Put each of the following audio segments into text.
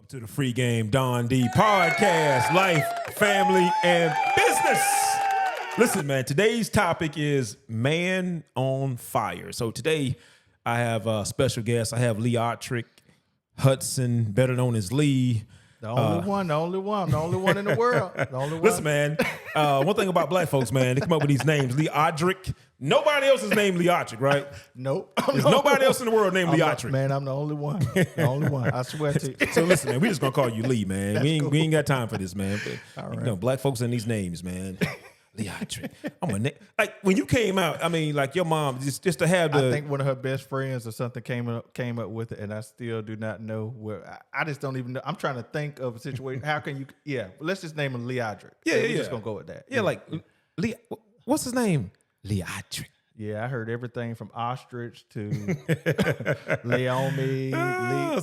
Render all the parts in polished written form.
Welcome to the Free Game Don D podcast, life, family, and business. Listen, man, today's topic is man on fire. So today I have a special guest. I have Lee Autrich Hudson, better known as Lee. The only one in the world. The only one. Listen, man, one thing about black folks, man, they come up with these names, Lee Autrich. Nobody else is named Lee Autrich, right? Nope. There's nobody else in the world named Lee Autrich. Man, I'm the only one. The only one. I swear to you. So listen, man, we just gonna call you Lee, man. We ain't got time for this, man. But, All right. You know, black folks in these names, man. Lee Autrich. Like when you came out, I mean, like your mom just to have the. I think one of her best friends or something came up with it, and I still do not know where. I just don't even know. I'm trying to think of a situation. How can you? Yeah, let's just name him Lee Autrich. We're just gonna go with that. Yeah, like Lee. What's his name? Lee Autrich. Yeah, I heard everything from ostrich to Leomi,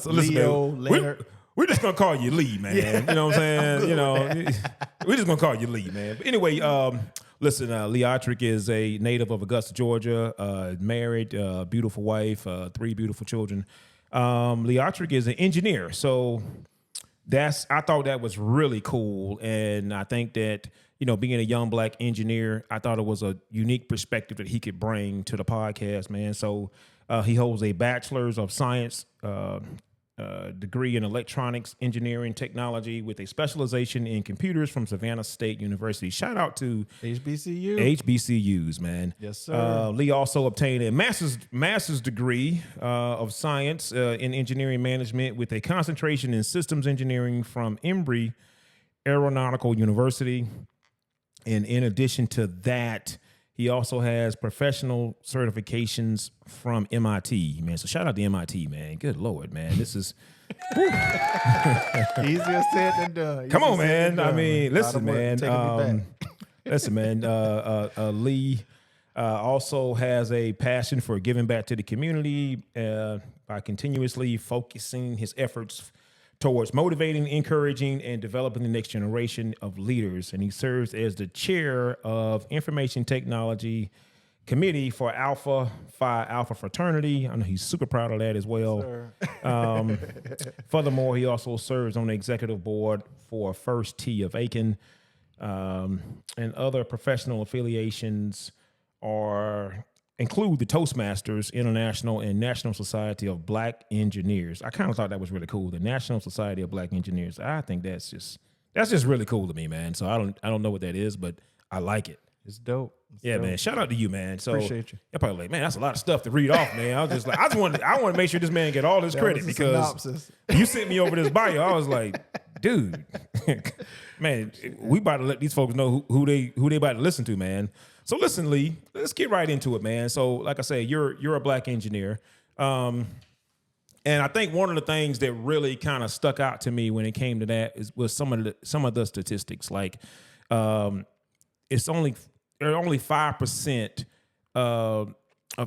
So listen, Leo, man, Leonard. we're just gonna call you Lee, man. Yeah, you know what I'm saying? You know, with we're just gonna call you Lee, man. But anyway, listen, Lee Autrich is a native of Augusta, Georgia. Married, beautiful wife, 3 beautiful children. Lee Autrich is an engineer, so I thought that was really cool, and I think that. You know, being a young black engineer, I thought it was a unique perspective that he could bring to the podcast, man. So he holds a bachelor's of science degree in electronics engineering technology with a specialization in computers from Savannah State University. Shout out to HBCUs, man. Yes, sir. Lee also obtained a master's degree of science in engineering management with a concentration in systems engineering from Embry Aeronautical University. And in addition to that, he also has professional certifications from MIT, man. So shout out to MIT, man. Good Lord, man. This is easier said than done. Come on, man. I mean, listen, man. Listen, Lee also has a passion for giving back to the community by continuously focusing his efforts towards motivating, encouraging, and developing the next generation of leaders. And he serves as the chair of Information Technology Committee for Alpha Phi Alpha Fraternity. I know he's super proud of that as well. Furthermore, he also serves on the executive board for First Tee of Aiken, and other professional affiliations include the Toastmasters International and National Society of Black Engineers. I kind of thought that was really cool. The National Society of Black Engineers. I think that's just really cool to me, man. So I don't know what that is, but I like it. It's dope. Yeah, man. Shout out to you, man. So appreciate you. You're probably like, man, that's a lot of stuff to read off, man. I was just like, I want to make sure this man get all his credit because you sent me over this bio. I was like, dude, man, we about to let these folks know who they about to listen to, man. So listen, Lee, let's get right into it, man. So like I say, you're a black engineer. And I think one of the things that really kind of stuck out to me when it came to that was some of the statistics. Like there are only 5% of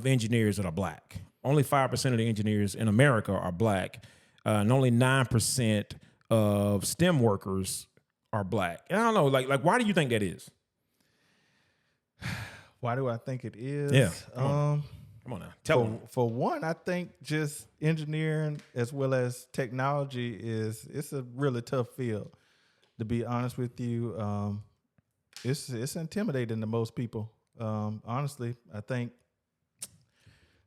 engineers that are black. Only 5% of the engineers in America are black. And only 9% of STEM workers are black. And I don't know, like why do you think that is? Why do I think it is? Yeah. Come on now. Tell me. For one, I think just engineering as well as technology it's a really tough field. To be honest with you, it's intimidating to most people. Honestly, I think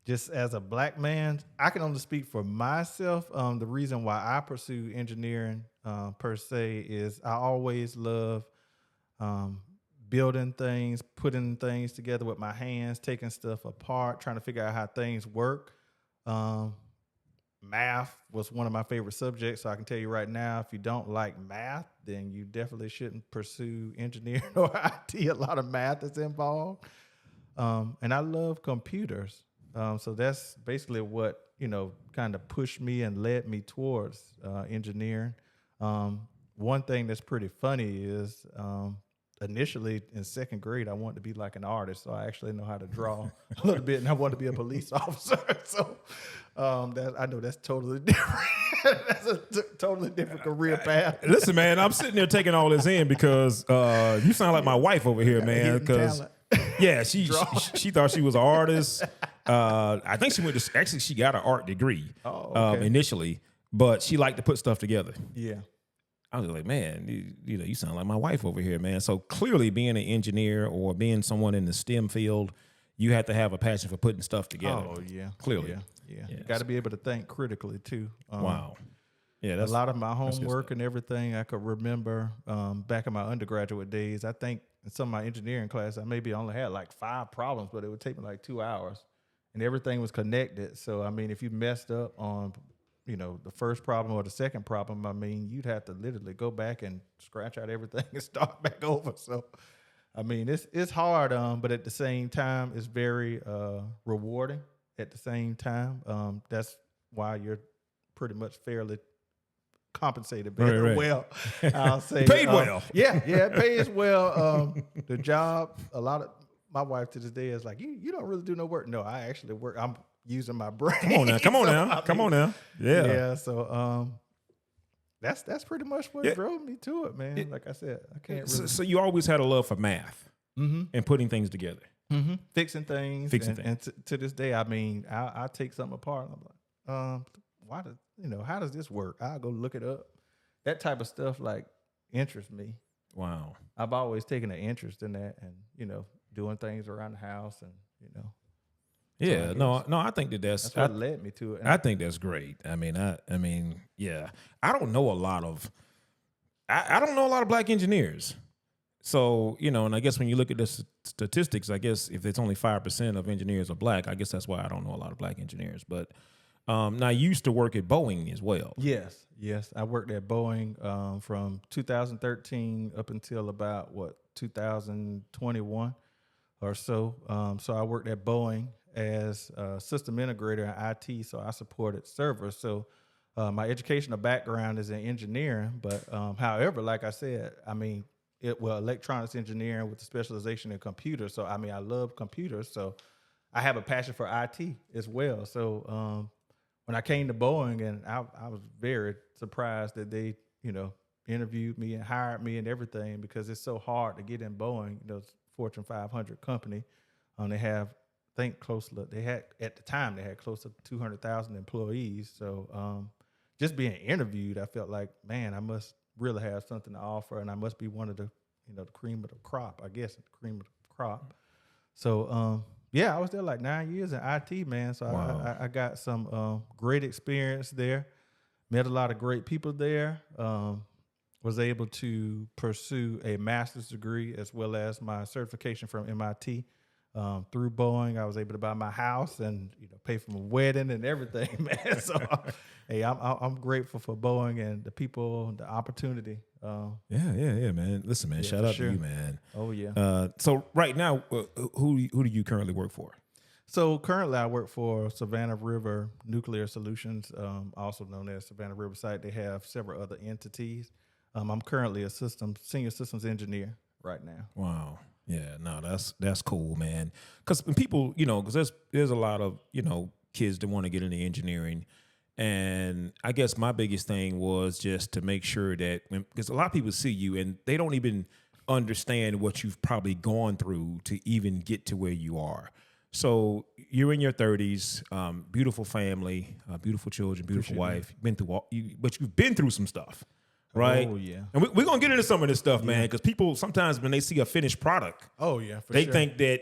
just as a black man, I can only speak for myself. The reason why I pursue engineering per se is I always love building things, putting things together with my hands, taking stuff apart, trying to figure out how things work. Math was one of my favorite subjects, so I can tell you right now, if you don't like math, then you definitely shouldn't pursue engineering or IT. A lot of math is involved. And I love computers. So that's basically what, kind of pushed me and led me towards engineering. One thing that's pretty funny is initially in second grade, I wanted to be like an artist. So I actually know how to draw a little bit, and I wanted to be a police officer. So I know that's totally different. That's a totally different career path. Listen, man, I'm sitting there taking all this in because you sound like my wife over here, man. Because yeah, she thought she was an artist. I think she went to she got an art degree initially. but she liked to put stuff together. Yeah. I was like, man, you sound like my wife over here, man. So clearly being an engineer or being someone in the STEM field, you have to have a passion for putting stuff together. Oh, yeah. Clearly. Yeah. You got to be able to think critically, too. Wow. Yeah, a lot of my homework and everything I could remember back in my undergraduate days. I think in some of my engineering class, I maybe only had like 5 problems, but it would take me like 2 hours. And everything was connected. So, I mean, if you messed up on the first problem or the second problem, I mean, you'd have to literally go back and scratch out everything and start back over. So, I mean, it's hard, but at the same time, it's very rewarding at the same time. That's why you're pretty much fairly compensated very well. I'll say paid well. Yeah, it pays well. The job, a lot of my wife to this day is like, you don't really do no work. No, I actually work. I'm using my brain. Come on now. Yeah. Yeah. So that's pretty much what drove me to it, man. Like I said, I can't really. So you always had a love for math and putting things together. Mm-hmm. Fixing things. And to this day, I mean, I take something apart and I'm like, how does this work? I'll go look it up. That type of stuff like interests me. Wow. I've always taken an interest in that and, doing things around the house and, Yeah, so I think that's what led me to it. I think that's great. I mean, yeah. I don't know a lot of black engineers. So, and I guess when you look at the statistics, I guess if it's only 5% of engineers are black, I guess that's why I don't know a lot of black engineers. But now I used to work at Boeing as well. Yes. I worked at Boeing from 2013 up until about 2021 or so. So I worked at Boeing as a system integrator in IT. So I supported servers. So my educational background is in engineering, but however, like I said, I mean, electronics engineering with a specialization in computers. So I mean, I love computers. So I have a passion for IT as well. So when I came to Boeing, and I was very surprised that they, interviewed me and hired me and everything, because it's so hard to get in Boeing, Fortune 500 company. They have, at the time they had close to 200,000 employees. So just being interviewed, I felt like, man, I must really have something to offer, and I must be one of the, the cream of the crop, I guess, the cream of the crop. So, I was there like 9 years in IT, man. So wow. I got some great experience there. Met a lot of great people there. Was able to pursue a master's degree as well as my certification from MIT. Through Boeing, I was able to buy my house and pay for my wedding and everything, man. So, hey, I'm grateful for Boeing and the people, the opportunity. Yeah, man. Listen, man, shout out to you, man. Oh yeah. So right now, who do you currently work for? So currently, I work for Savannah River Nuclear Solutions, also known as Savannah Riverside. They have several other entities. I'm currently a senior systems engineer right now. Wow. Yeah, no, that's cool, man. Because people, because there's a lot of kids that want to get into engineering, and I guess my biggest thing was just to make sure that because a lot of people see you and they don't even understand what you've probably gone through to even get to where you are. So you're in your 30s, beautiful family, beautiful children, beautiful wife. But you've been through some stuff. Right. Oh yeah. And we're gonna get into some of this stuff, man, because people sometimes when they see a finished product, they think that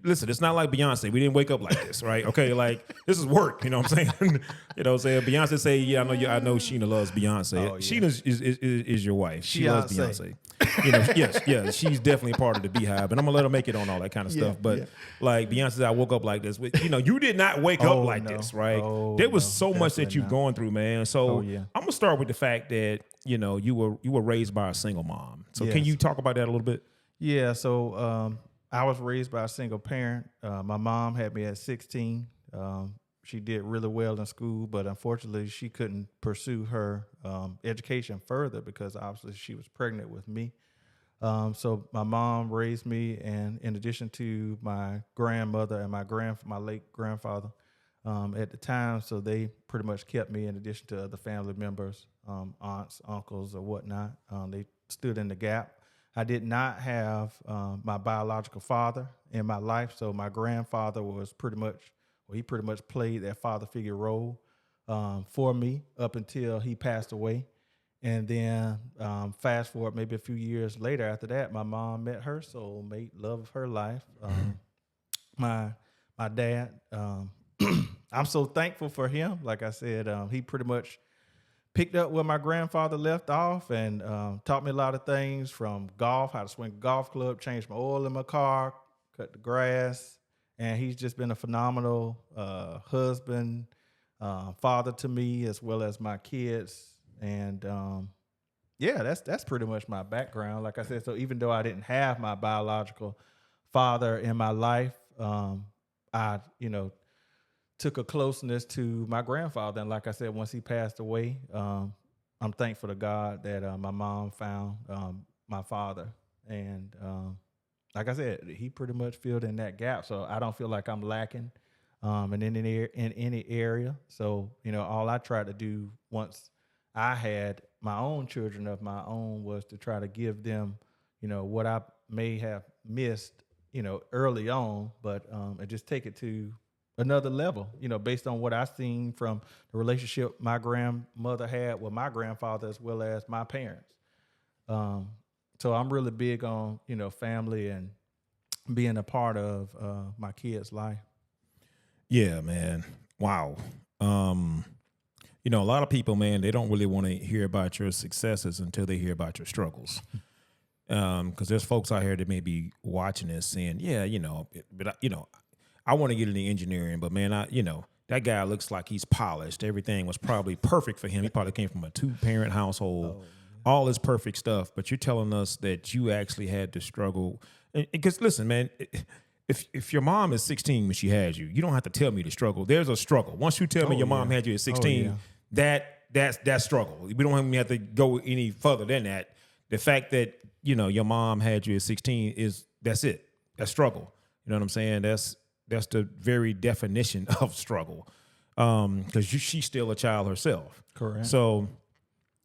listen, it's not like Beyonce. We didn't wake up like this, right? Okay, like this is work. You know what I'm saying? Beyonce say, yeah, I know Sheena loves Beyonce. Oh, yeah. Sheena is your wife. She loves Beyonce. Yes, she's definitely part of the Beehive, and I'm gonna let her make it on all that kind of stuff. But like Beyonce said, I woke up like this. You did not wake up like this, right? There was so much that you've gone through, man. So I'm gonna start with the fact that you were raised by a single mom. So can you talk about that a little bit? Yeah. So I was raised by a single parent. My mom had me at 16. She did really well in school, but unfortunately she couldn't pursue her education further because obviously she was pregnant with me. So my mom raised me, and in addition to my grandmother and my late grandfather at the time, so they pretty much kept me in addition to other family members, aunts, uncles, or whatnot. They stood in the gap. I did not have my biological father in my life, so my grandfather was pretty much played that father figure role. for me up until he passed away. And then fast forward maybe a few years later after that, my mom met her soulmate, love of her life. My dad, I'm so thankful for him. Like I said, he pretty much picked up where my grandfather left off and taught me a lot of things from golf, how to swing a golf club, change my oil in my car, cut the grass. And he's just been a phenomenal husband, father to me, as well as my kids. And yeah, that's pretty much my background. Like I said, so even though I didn't have my biological father in my life, I, took a closeness to my grandfather. And like I said, once he passed away, I'm thankful to God that my mom found my father. And like I said, he pretty much filled in that gap. So I don't feel like I'm lacking in any area. So, all I tried to do once I had my own children of my own was to try to give them, what I may have missed, early on, but and just take it to another level, based on what I've seen from the relationship my grandmother had with my grandfather as well as my parents. So I'm really big on, family and being a part of my kids' life. Yeah, man. Wow. A lot of people, man, they don't really want to hear about your successes until they hear about your struggles. Because there's folks out here that may be watching this saying, yeah, but I want to get into engineering, but man, that guy looks like he's polished. Everything was probably perfect for him. He probably came from a 2-parent household, all this perfect stuff. But you're telling us that you actually had to struggle. Because listen, man, if your mom is 16 when she had you, you don't have to tell me the struggle. There's a struggle. Once you tell me your mom had you at 16, that's struggle. We don't even have to go any further than that. The fact that, your mom had you at 16 that's it. That's struggle. You know what I'm saying? That's the very definition of struggle. Because she's still a child herself. Correct. So,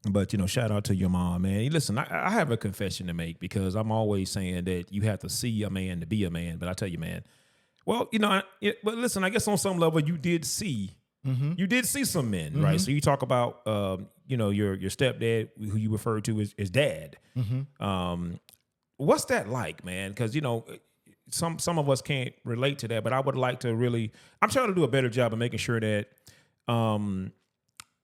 but, shout out to your mom, man. Listen, I have a confession to make because I'm always saying that you have to see a man to be a man. But I tell you, man, well, but listen, I guess on some level you did see some men, mm-hmm. right? So you talk about, your stepdad, who you referred to as dad. Mm-hmm. What's that like, man? Because, some of us can't relate to that, but I would like to really, I'm trying to do a better job of making sure that,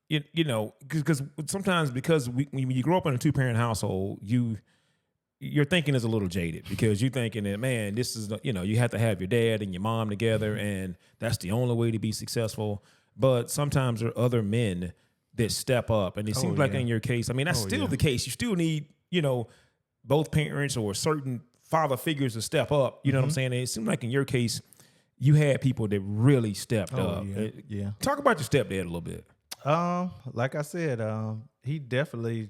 because sometimes when you grow up in a 2-parent household, your thinking is a little jaded because you're thinking that, man, this is, you have to have your dad and your mom together and that's the only way to be successful. But sometimes there are other men that step up, and it seems like in your case, I mean, that's still the case. You still need, both parents or certain father figures to step up. You know what I'm saying? And it seems like in your case, you had people that really stepped up. Yeah. Talk about your stepdad a little bit. Like I said, he definitely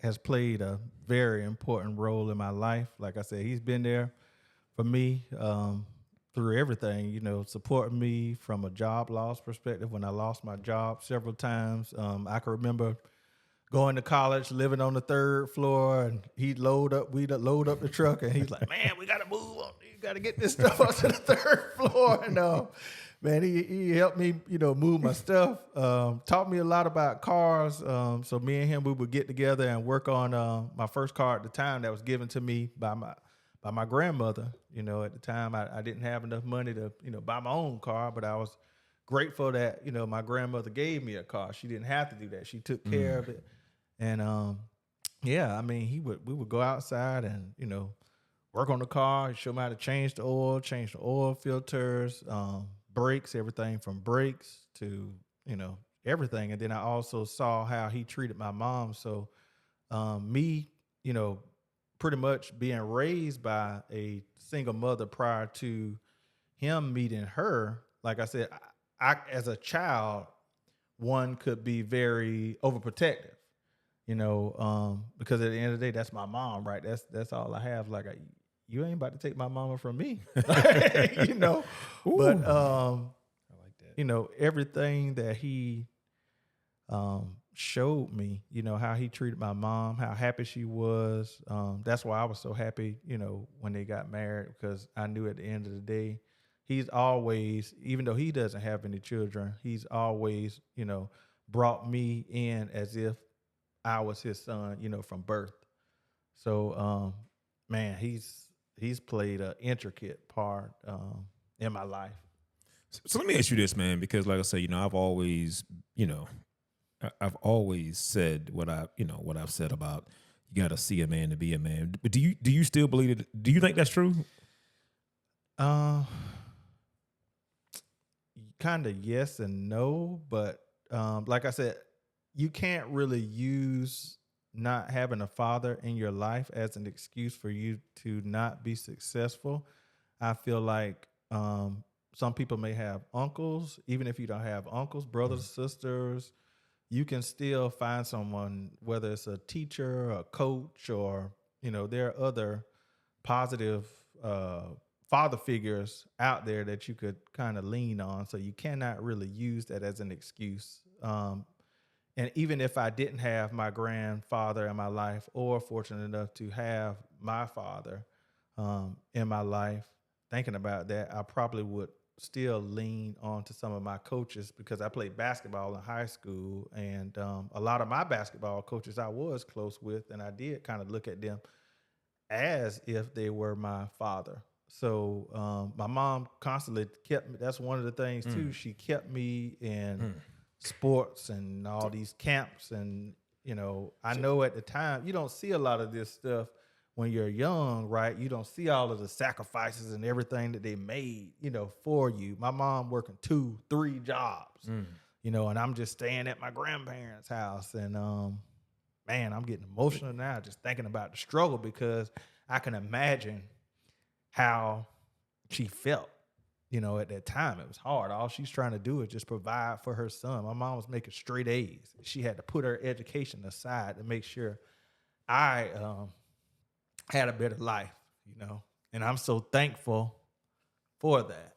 has played a very important role in my life. Like I said, he's been there for me through everything, supporting me from a job loss perspective. When I lost my job several times, I can remember going to college, living on the 3rd floor, and we'd load up the truck, and he's like, man, we got to move on. You got to get this stuff up to the 3rd floor. And man, he helped me, move my stuff, taught me a lot about cars. So me and him, we would get together and work on my first car at the time that was given to me by my grandmother. At the time, I didn't have enough money to, buy my own car, but I was grateful that, my grandmother gave me a car. She didn't have to do that. She took care of it. And we would go outside and, work on the car, show me how to change the oil filters, brakes, everything from brakes to, everything. And then I also saw how he treated my mom. So me, pretty much being raised by a single mother prior to him meeting her, like I said, I as a child, one could be very overprotective. Because at the end of the day, that's my mom, right? That's all I have. Like, you ain't about to take my mama from me, But I like that. Everything that he showed me, how he treated my mom, how happy she was. That's why I was so happy, when they got married, because I knew at the end of the day, he's always, even though he doesn't have any children, he's always, brought me in as if I was his son, from birth. So, man, he's played an intricate part in my life. So let me ask you this, man, because like I say, I've always said what I've said about you got to see a man to be a man. But do you still believe it? Do you think that's true? Kind of yes and no, but like I said, you can't really use not having a father in your life as an excuse for you to not be successful. I feel like some people may have uncles. Even if you don't have uncles, brothers, sisters, you can still find someone, whether it's a teacher, a coach, or, there are other positive father figures out there that you could kind of lean on. So you cannot really use that as an excuse. And even if I didn't have my grandfather in my life, or fortunate enough to have my father in my life, thinking about that, I probably would still lean on to some of my coaches, because I played basketball in high school, and a lot of my basketball coaches I was close with, and I did kind of look at them as if they were my father. So my mom constantly kept me. That's one of the things too. She kept me in sports and all these camps, and I know at the time you don't see a lot of this stuff when you're young, right? You don't see all of the sacrifices and everything that they made, for you. My mom working 2-3 jobs, and I'm just staying at my grandparents' house. And man, I'm getting emotional now just thinking about the struggle, because I can imagine how she felt, at that time. It was hard. All she's trying to do is just provide for her son. My mom was making straight A's. She had to put her education aside to make sure I had a better life, and I'm so thankful for that.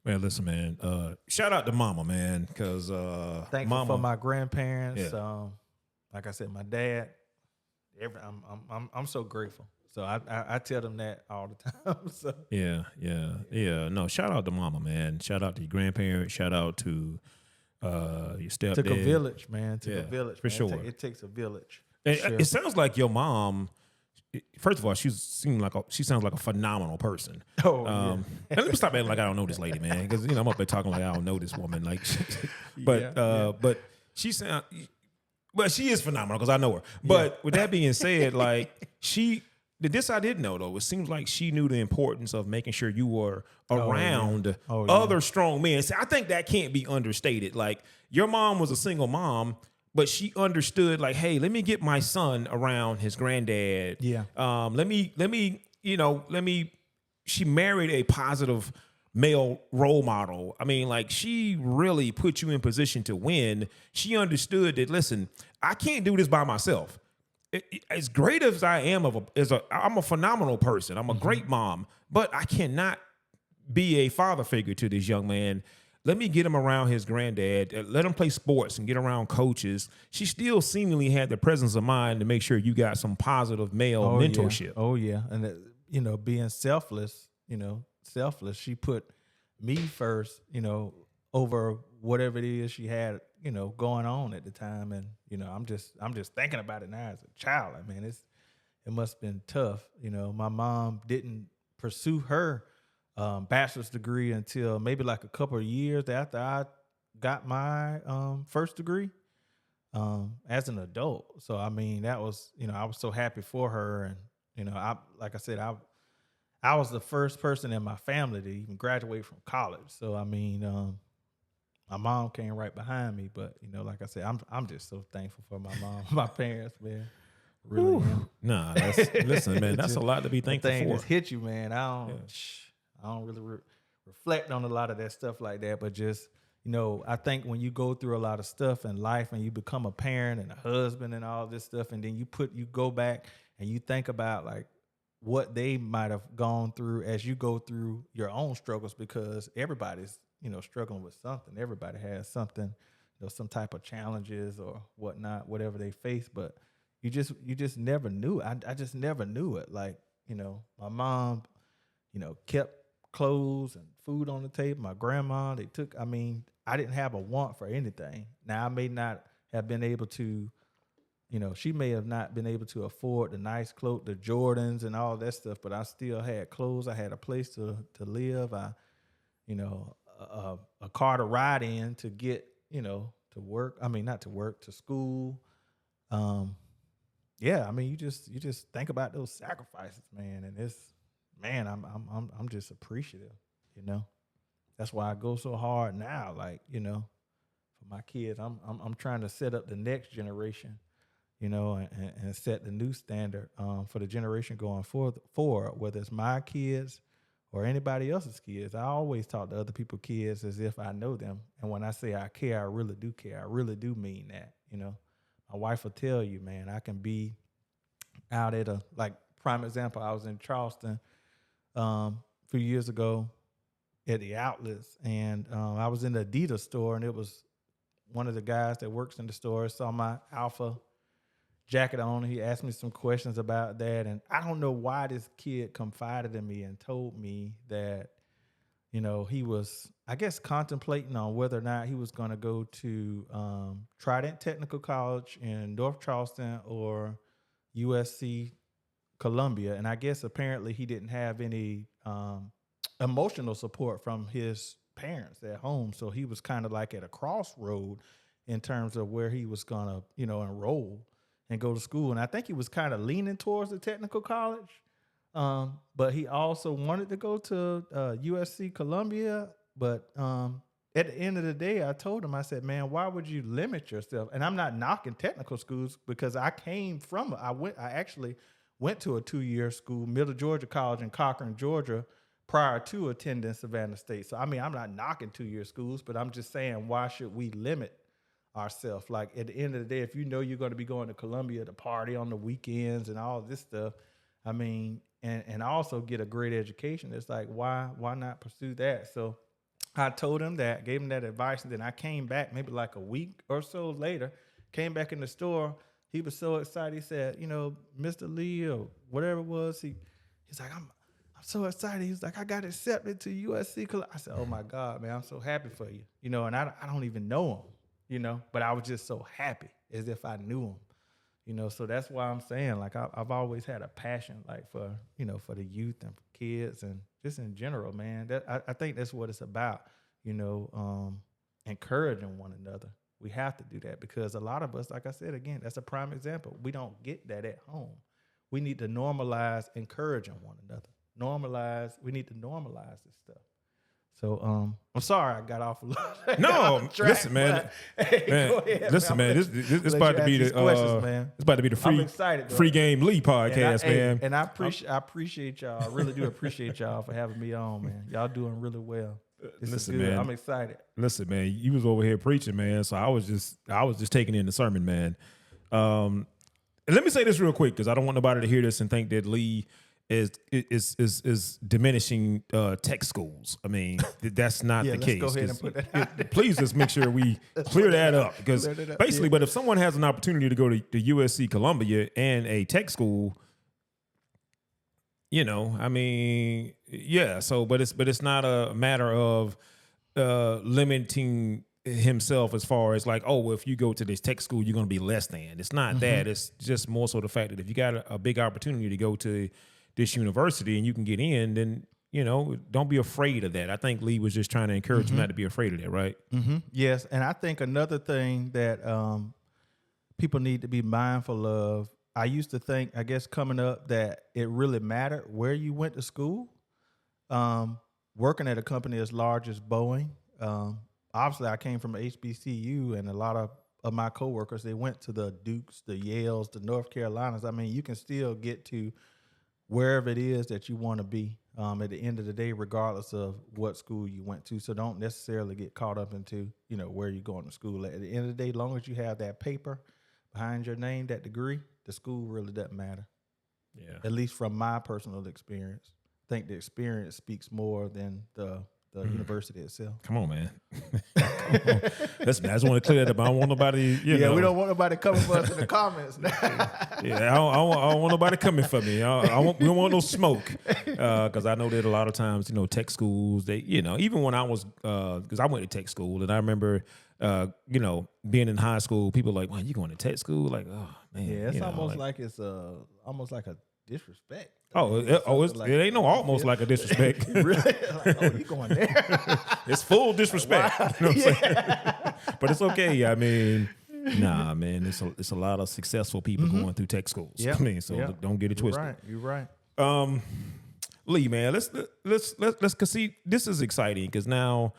Man, listen, man. Shout out to Mama, man, because thankful for my grandparents. Yeah. Like I said, my dad. I'm so grateful. So I tell them that all the time. So yeah. No, shout out to Mama, man. Shout out to your grandparents. Shout out to your stepdad. Took a village, man. Took a village, for man. sure. It takes a village. It sounds like your mom. First of all, she sounds like a phenomenal person. Oh, yeah. And let me stop acting like I don't know this lady, man, because I'm up there talking like I don't know this woman. Like, but she sound, but she is phenomenal because I know her. But with that being said, like this I didn't know though. It seems like she knew the importance of making sure you were around other strong men. So I think that can't be understated. Like your mom was a single mom, but she understood, like, hey, let me get my son around his granddad. Yeah. Let me. She married a positive male role model. I mean, like, she really put you in position to win. She understood that, listen, I can't do this by myself. As great as I am, I'm a phenomenal person. I'm a great mom, but I cannot be a father figure to this young man. Let me get him around his granddad. Let him play sports and get around coaches. She still seemingly had the presence of mind to make sure you got some positive male mentorship. Yeah. Oh, yeah. And, being selfless, she put me first, over whatever it is she had, going on at the time. And, I'm just thinking about it now as a child. I mean, it must have been tough. My mom didn't pursue her bachelor's degree until maybe like a couple of years after I got my first degree as an adult. So, I mean, that was, I was so happy for her. And, I was the first person in my family to even graduate from college. So, I mean, my mom came right behind me. But, like I said, I'm just so thankful for my mom, my parents, man. Really am. Nah, listen, man, that's a lot to be thankful for. Just hit you, man. I don't really reflect on a lot of that stuff like that, but just, I think when you go through a lot of stuff in life and you become a parent and a husband and all this stuff, and then you go back and you think about like what they might have gone through as you go through your own struggles, because everybody's, struggling with something. Everybody has something, some type of challenges or whatnot, whatever they face, but you just never knew. I just never knew it. Like, my mom, kept clothes and food on the table. My grandma, I didn't have a want for anything. Now, I may not have been able to, she may have not been able to afford the nice clothes, the Jordans and all that stuff, but I still had clothes. I had a place to live. A car to ride in to get, to work. Not to work, to school. You just think about those sacrifices, man. And I'm just appreciative, That's why I go so hard now. Like, for my kids, I'm trying to set up the next generation, and set the new standard for the generation going forward, whether it's my kids or anybody else's kids. I always talk to other people's kids as if I know them. And when I say I care, I really do care. I really do mean that, My wife will tell you, man, I can be out at prime example, I was in Charleston a few years ago at the outlets, and I was in the Adidas store, and it was one of the guys that works in the store saw my Alpha jacket on. He asked me some questions about that, and I don't know why this kid confided in me and told me that, he was, I guess, contemplating on whether or not he was going to go to Trident Technical College in North Charleston or USC Columbia. And I guess apparently he didn't have any emotional support from his parents at home. So he was kind of like at a crossroad in terms of where he was going to, enroll and go to school. And I think he was kind of leaning towards the technical college. But he also wanted to go to USC Columbia. But at the end of the day, I told him, I said, man, why would you limit yourself? And I'm not knocking technical schools because I actually went to a 2-year school, Middle Georgia College in Cochran, Georgia, prior to attending Savannah State. So, I'm not knocking 2-year schools, but I'm just saying, why should we limit ourselves? Like, at the end of the day, if you know you're going to be going to Columbia to party on the weekends and all this stuff, and also get a great education, it's like, why not pursue that? So I told him that, gave him that advice, and then I came back maybe like a week or so later, came back in the store. He was so excited. He said, Mr. Lee or whatever it was, he's like, I'm so excited. He's like, I got accepted to USC. I said, oh my God, man, I'm so happy for you. And I don't even know him, but I was just so happy as if I knew him. So that's why I'm saying, like, I've always had a passion, like, for the youth and for kids and just in general, man. I think that's what it's about, encouraging one another. We have to do that because a lot of us, like I said, again, that's a prime example. We don't get that at home. We need to normalize encouraging one another. We need to normalize this stuff. So I'm sorry I got off a little. No, track, listen, man. Hey, go ahead, listen, man. This about to be the it's about to be the free game Lee podcast, man. And I appreciate y'all. I really do appreciate y'all for having me on, man. Y'all doing really well. This is good. Man. I'm excited. Listen, man. You was over here preaching, man. So I was just taking in the sermon, man. And let me say this real quick because I don't want nobody to hear this and think that Lee is diminishing tech schools. That's not the case. Go ahead and put that out there. Please just make sure we clear that up because basically, but if someone has an opportunity to go to USC Columbia and a tech school, So, but it's not a matter of limiting himself as far as like, oh, well, if you go to this tech school, you're going to be less than. It's not that. It's just more so the fact that if you got a big opportunity to go to this university and you can get in, then, don't be afraid of that. I think Lee was just trying to encourage him not to be afraid of that, right? Yes. And I think another thing that people need to be mindful of, I used to think, I guess, coming up that it really mattered where you went to school. Working at a company as large as Boeing, obviously I came from HBCU, and a lot of my coworkers, they went to the Dukes, the Yales, the North Carolinas. You can still get to wherever it is that you want to be at the end of the day, regardless of what school you went to. So don't necessarily get caught up into, where you're going to school. At the end of the day, as long as you have that paper behind your name, that degree, the school really doesn't matter. Yeah. At least from my personal experience. I think the experience speaks more than the the university itself. Come on, man. Come on. Listen, I just want to clear that up. I don't want nobody, you know. We don't want nobody coming for us in the comments. I don't want nobody coming for me. We don't want no smoke. Because I know that a lot of times, you know, tech schools, they, you know, even when I was, because I went to tech school, and I remember, you know, being in high school, people are like, "Well, you going to tech school?" Like, oh man. Yeah, it's almost like it's almost like a disrespect. It ain't no almost like a disrespect. Really? Like, oh, you going there? It's full disrespect. Wow. You know what I'm saying? But it's okay. I mean, nah, man, it's a lot of successful people going through tech schools. Yep. I mean, so don't get it twisted. You're right. Lee, man, let's see. This is exciting because now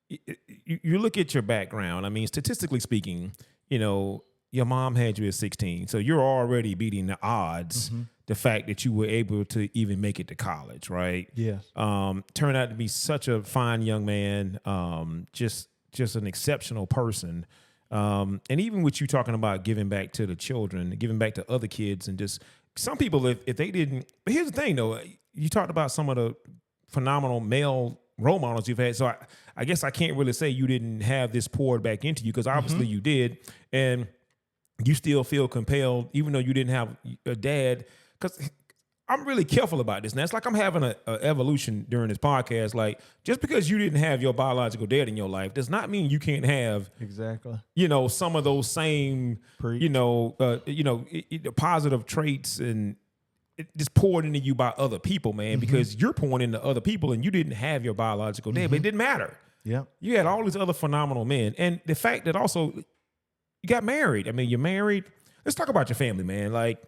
you look at your background. I mean, statistically speaking, you know, your mom had you at 16, so you're already beating the odds. The fact that you were able to even make it to college, right? Yes. Turned out to be such a fine young man, just an exceptional person. And even with you talking about giving back to the children, giving back to other kids, and just some people, if they didn't, but here's the thing though, you talked about some of the phenomenal male role models you've had. So I guess I can't really say you didn't have this poured back into you, because obviously you did. And you still feel compelled, even though you didn't have a dad, because I'm really careful about this. Now, it's like I'm having an evolution during this podcast. Like, just because you didn't have your biological dad in your life does not mean you can't have you know, some of those same, you know, positive traits and just poured into you by other people, man, because you're pouring into other people and you didn't have your biological dad, but it didn't matter. Yeah. You had all these other phenomenal men. And the fact that also you got married. I mean, you're married. Let's talk about your family, man. Like,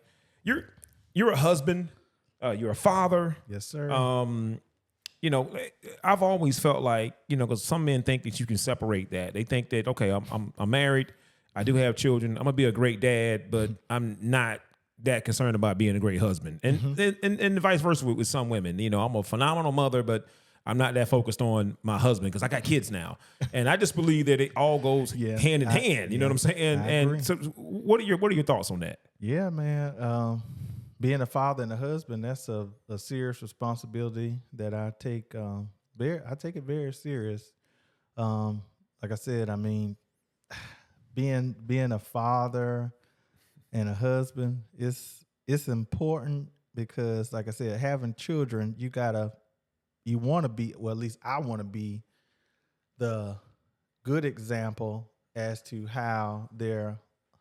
you're a husband, you're a father. Yes, sir. You know, I've always felt like, you know, because some men think that you can separate that. They think that, okay, I'm married, I do have children, I'm gonna be a great dad, but I'm not that concerned about being a great husband. And and vice versa with some women. You know, I'm a phenomenal mother, but I'm not that focused on my husband because I got kids now. And I just believe that it all goes hand in hand. You know what I'm saying? And so what are your thoughts on that? Yeah, man. Being a father and a husband, that's a serious responsibility that I take. I take it very serious. Like I said, I mean, being a father and a husband it's important because, like I said, having children, you want to be, well, at least I want to be the good example as to how their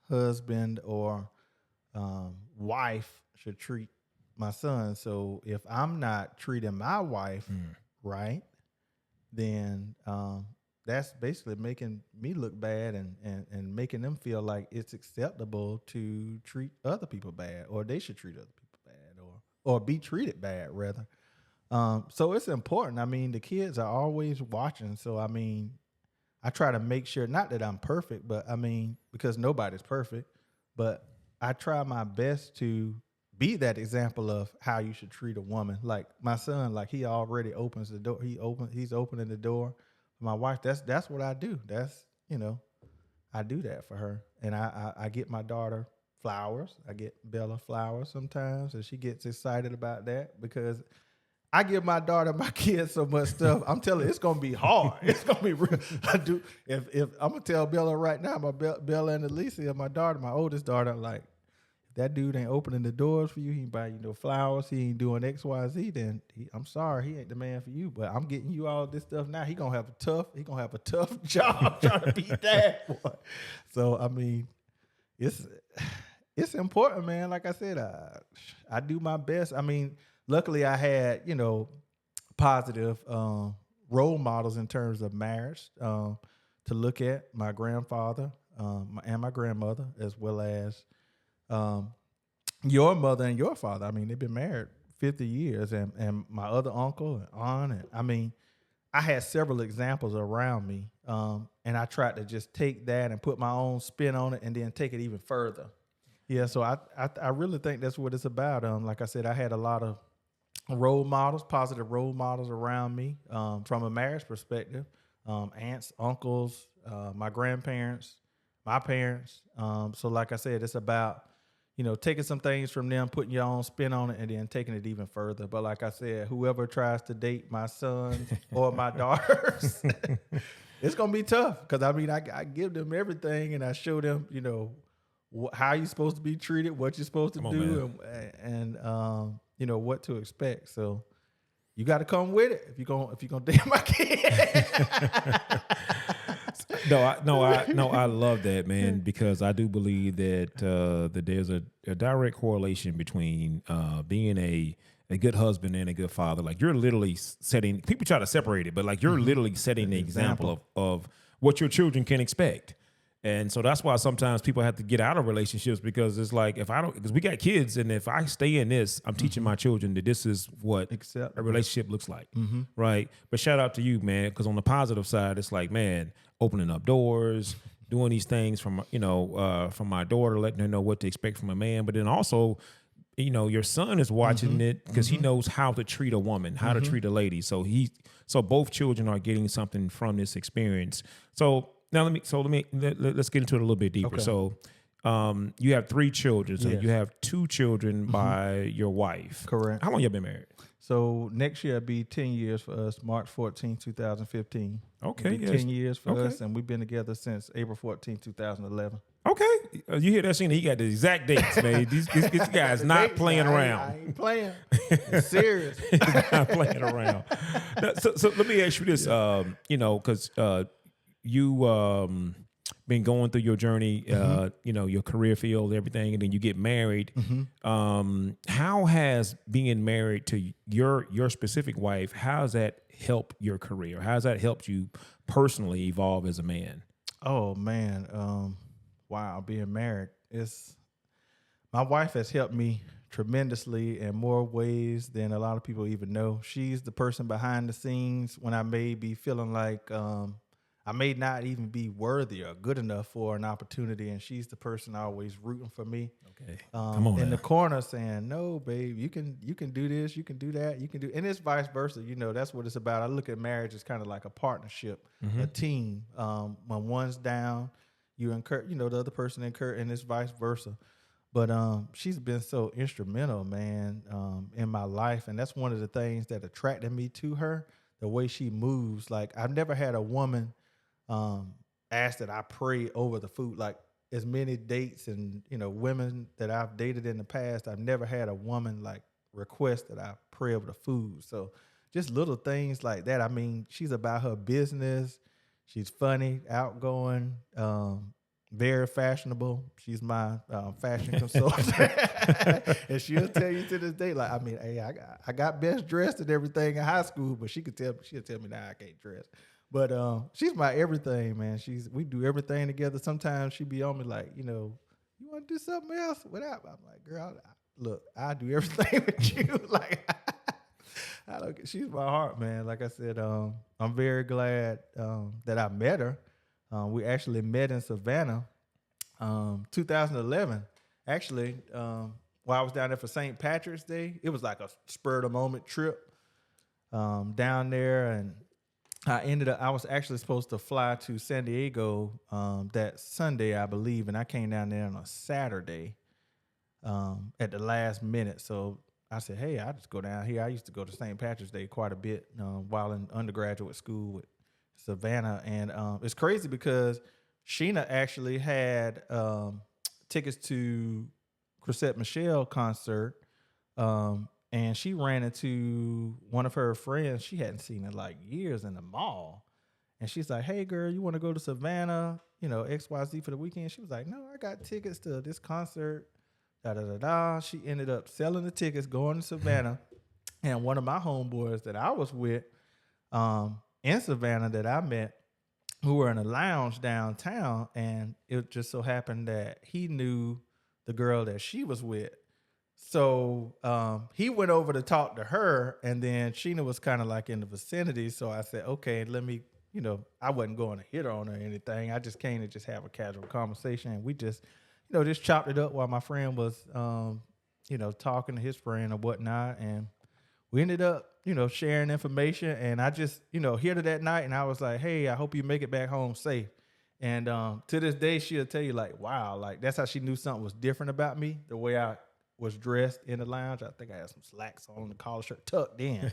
husband or wife should treat my son. So if I'm not treating my wife right, then that's basically making me look bad and making them feel like it's acceptable to treat other people bad, or they should treat other people bad, or be treated bad rather. So it's important. I mean, the kids are always watching. So, I mean, I try to make sure, not that I'm perfect, but I mean, because nobody's perfect, but I try my best to be that example of how you should treat a woman. Like my son, like he already opens the door. He's opening the door. My wife, that's what I do. That's, you know, I do that for her. And I get my daughter flowers. I get Bella flowers sometimes, and she gets excited about that because I give my daughter, my kids so much stuff. I'm telling you, it's gonna be hard. It's gonna be real. If I'm gonna tell Bella right now, my Bella and Alicia, my daughter, my oldest daughter, like, if that dude ain't opening the doors for you, he ain't buying you no flowers, he ain't doing X, Y, Z, then I'm sorry, he ain't the man for you. But I'm getting you all this stuff now. He gonna have a tough job trying to beat that boy. So I mean, it's important, man. Like I said, I do my best. I mean, luckily I had, you know, positive role models in terms of marriage to look at. My grandfather and my grandmother, as well as your mother and your father. I mean, they've been married 50 years, and my other uncle and aunt. And I mean, I had several examples around me, and I tried to just take that and put my own spin on it, and then take it even further. Yeah, so I really think that's what it's about. Like I said, I had a lot of role models, positive role models around me from a marriage perspective. Aunts, uncles, my grandparents, my parents. So like I said, it's about, taking some things from them, putting your own spin on it, and then taking it even further. But like I said, whoever tries to date my sons or my daughters, it's gonna be tough because I give them everything and I show them, how you're supposed to be treated, what you're supposed to do, and what to expect. So you got to come with it if you're gonna date my kid. I love that, man, because I do believe that there's a direct correlation between being a good husband and a good father. Like you're literally setting. People try to separate it, but like you're literally setting the example of what your children can expect. And so that's why sometimes people have to get out of relationships because it's like because we got kids, and if I stay in this, I'm teaching my children that this is what a relationship looks like, right? But shout out to you, man, because on the positive side, it's like, man, opening up doors, doing these things from my daughter, letting her know what to expect from a man, but then also, your son is watching it because he knows how to treat a woman, how to treat a lady. So both children are getting something from this experience. So. Now let's get into it a little bit deeper. Okay. So, you have 3 children. So you have 2 children by your wife. Correct. How long you been married? So next year it'll be 10 years for us. March 14, 2015. Okay. 10 years for us, and we've been together since April 14, 2011. Okay. You hear that, Sheena? He got the exact dates, man. These guys not playing around. I ain't playing. It's serious. He's not playing around. So let me ask you this. Because you been going through your journey, your career field, everything, and then you get married. How has being married to your specific wife, how has that helped your career? How has that helped you personally evolve as a man? Oh man, wow, being married my wife has helped me tremendously in more ways than a lot of people even know. She's the person behind the scenes when I may be feeling like I may not even be worthy or good enough for an opportunity, and she's the person always rooting for me. Okay, come on in now. The corner saying, "No, babe, you can do this, you can do that, you can do," and it's vice versa. That's what it's about. I look at marriage as kind of like a partnership, a team. When one's down, you encourage, the other person encourage, and it's vice versa. But she's been so instrumental, man, in my life, and that's one of the things that attracted me to her. The way she moves, like I've never had a woman ask that I pray over the food. Like as many dates and women that I've dated in the past, I've never had a woman like request that I pray over the food. So just little things like that. I mean, she's about her business. She's funny, outgoing, very fashionable. She's my fashion consultant, and she'll tell you to this day, like, hey, I got best dressed and everything in high school, but she'll tell me now I can't dress. But she's my everything, man. We do everything together. Sometimes she be on me like, you want to do something else? I'm like, girl, look, I do everything with you. Like, she's my heart, man. Like I said, I'm very glad that I met her. We actually met in Savannah, 2011. Actually, while I was down there for St. Patrick's Day, it was like a spur of the moment trip down there, and I was actually supposed to fly to San Diego that Sunday, I believe, and I came down there on a Saturday at the last minute. So I said, hey, I'll just go down here. I used to go to St. Patrick's Day quite a bit while in undergraduate school with Savannah. And it's crazy because Sheena actually had tickets to Chrisette Michele concert, and she ran into one of her friends she hadn't seen in like years in the mall. And she's like, hey, girl, you want to go to Savannah, XYZ for the weekend? She was like, no, I got tickets to this concert, da-da-da-da. She ended up selling the tickets, going to Savannah. And one of my homeboys that I was with in Savannah that I met, who were in a lounge downtown, and it just so happened that he knew the girl that she was with. So he went over to talk to her, and then Sheena was kind of like in the vicinity. So I said, okay, let me, I wasn't going to hit her on or anything. I just came to just have a casual conversation. And we just, just chopped it up while my friend was, talking to his friend or whatnot. And we ended up, sharing information. And I just, hit her that night, and I was like, hey, I hope you make it back home safe. And to this day, she'll tell you like, wow, like that's how she knew something was different about me. The way I was dressed in the lounge. I think I had some slacks on, the collar shirt tucked in,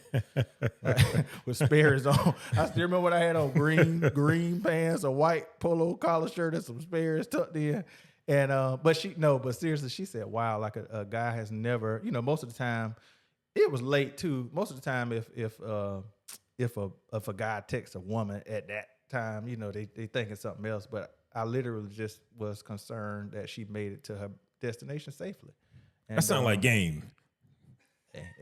with Sperry's on. I still remember what I had on: green pants, a white polo collar shirt, and some Sperry's tucked in. And but seriously, she said, wow, like a guy has never, most of the time, it was late too. Most of the time, if a guy texts a woman at that time, they thinking something else. But I literally just was concerned that she made it to her destination safely. And, that sounds like game.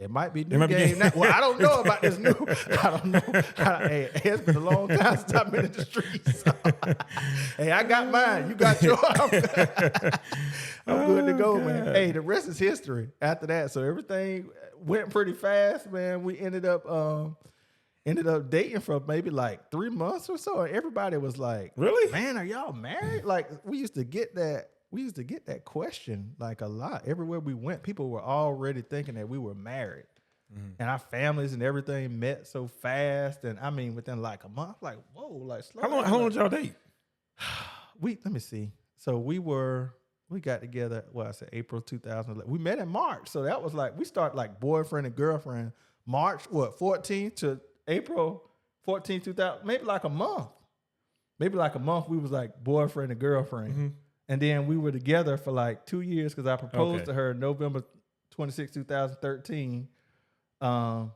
It might be new game. Well, I don't know about this new. I don't know. Hey, it's been a long time since I've been in the streets. So. Hey, I got mine. You got yours. I'm good to go, man. Hey, the rest is history after that. So everything went pretty fast, man. We ended up dating for maybe like 3 months or so. And everybody was like, really? Man, are y'all married? Like, we used to get that question like a lot. Everywhere we went, people were already thinking that we were married. Mm-hmm. And our families and everything met so fast. And I mean, within like a month, like, whoa, like slow. How long did y'all date? Let me see. So we got together, April 2011. We met in March. So that was like, we started like boyfriend and girlfriend March, 14th to April 14th, 2000, maybe like a month. Maybe like a month we was like boyfriend and girlfriend. Mm-hmm. And then we were together for like 2 years because I proposed to her November 26, 2013. So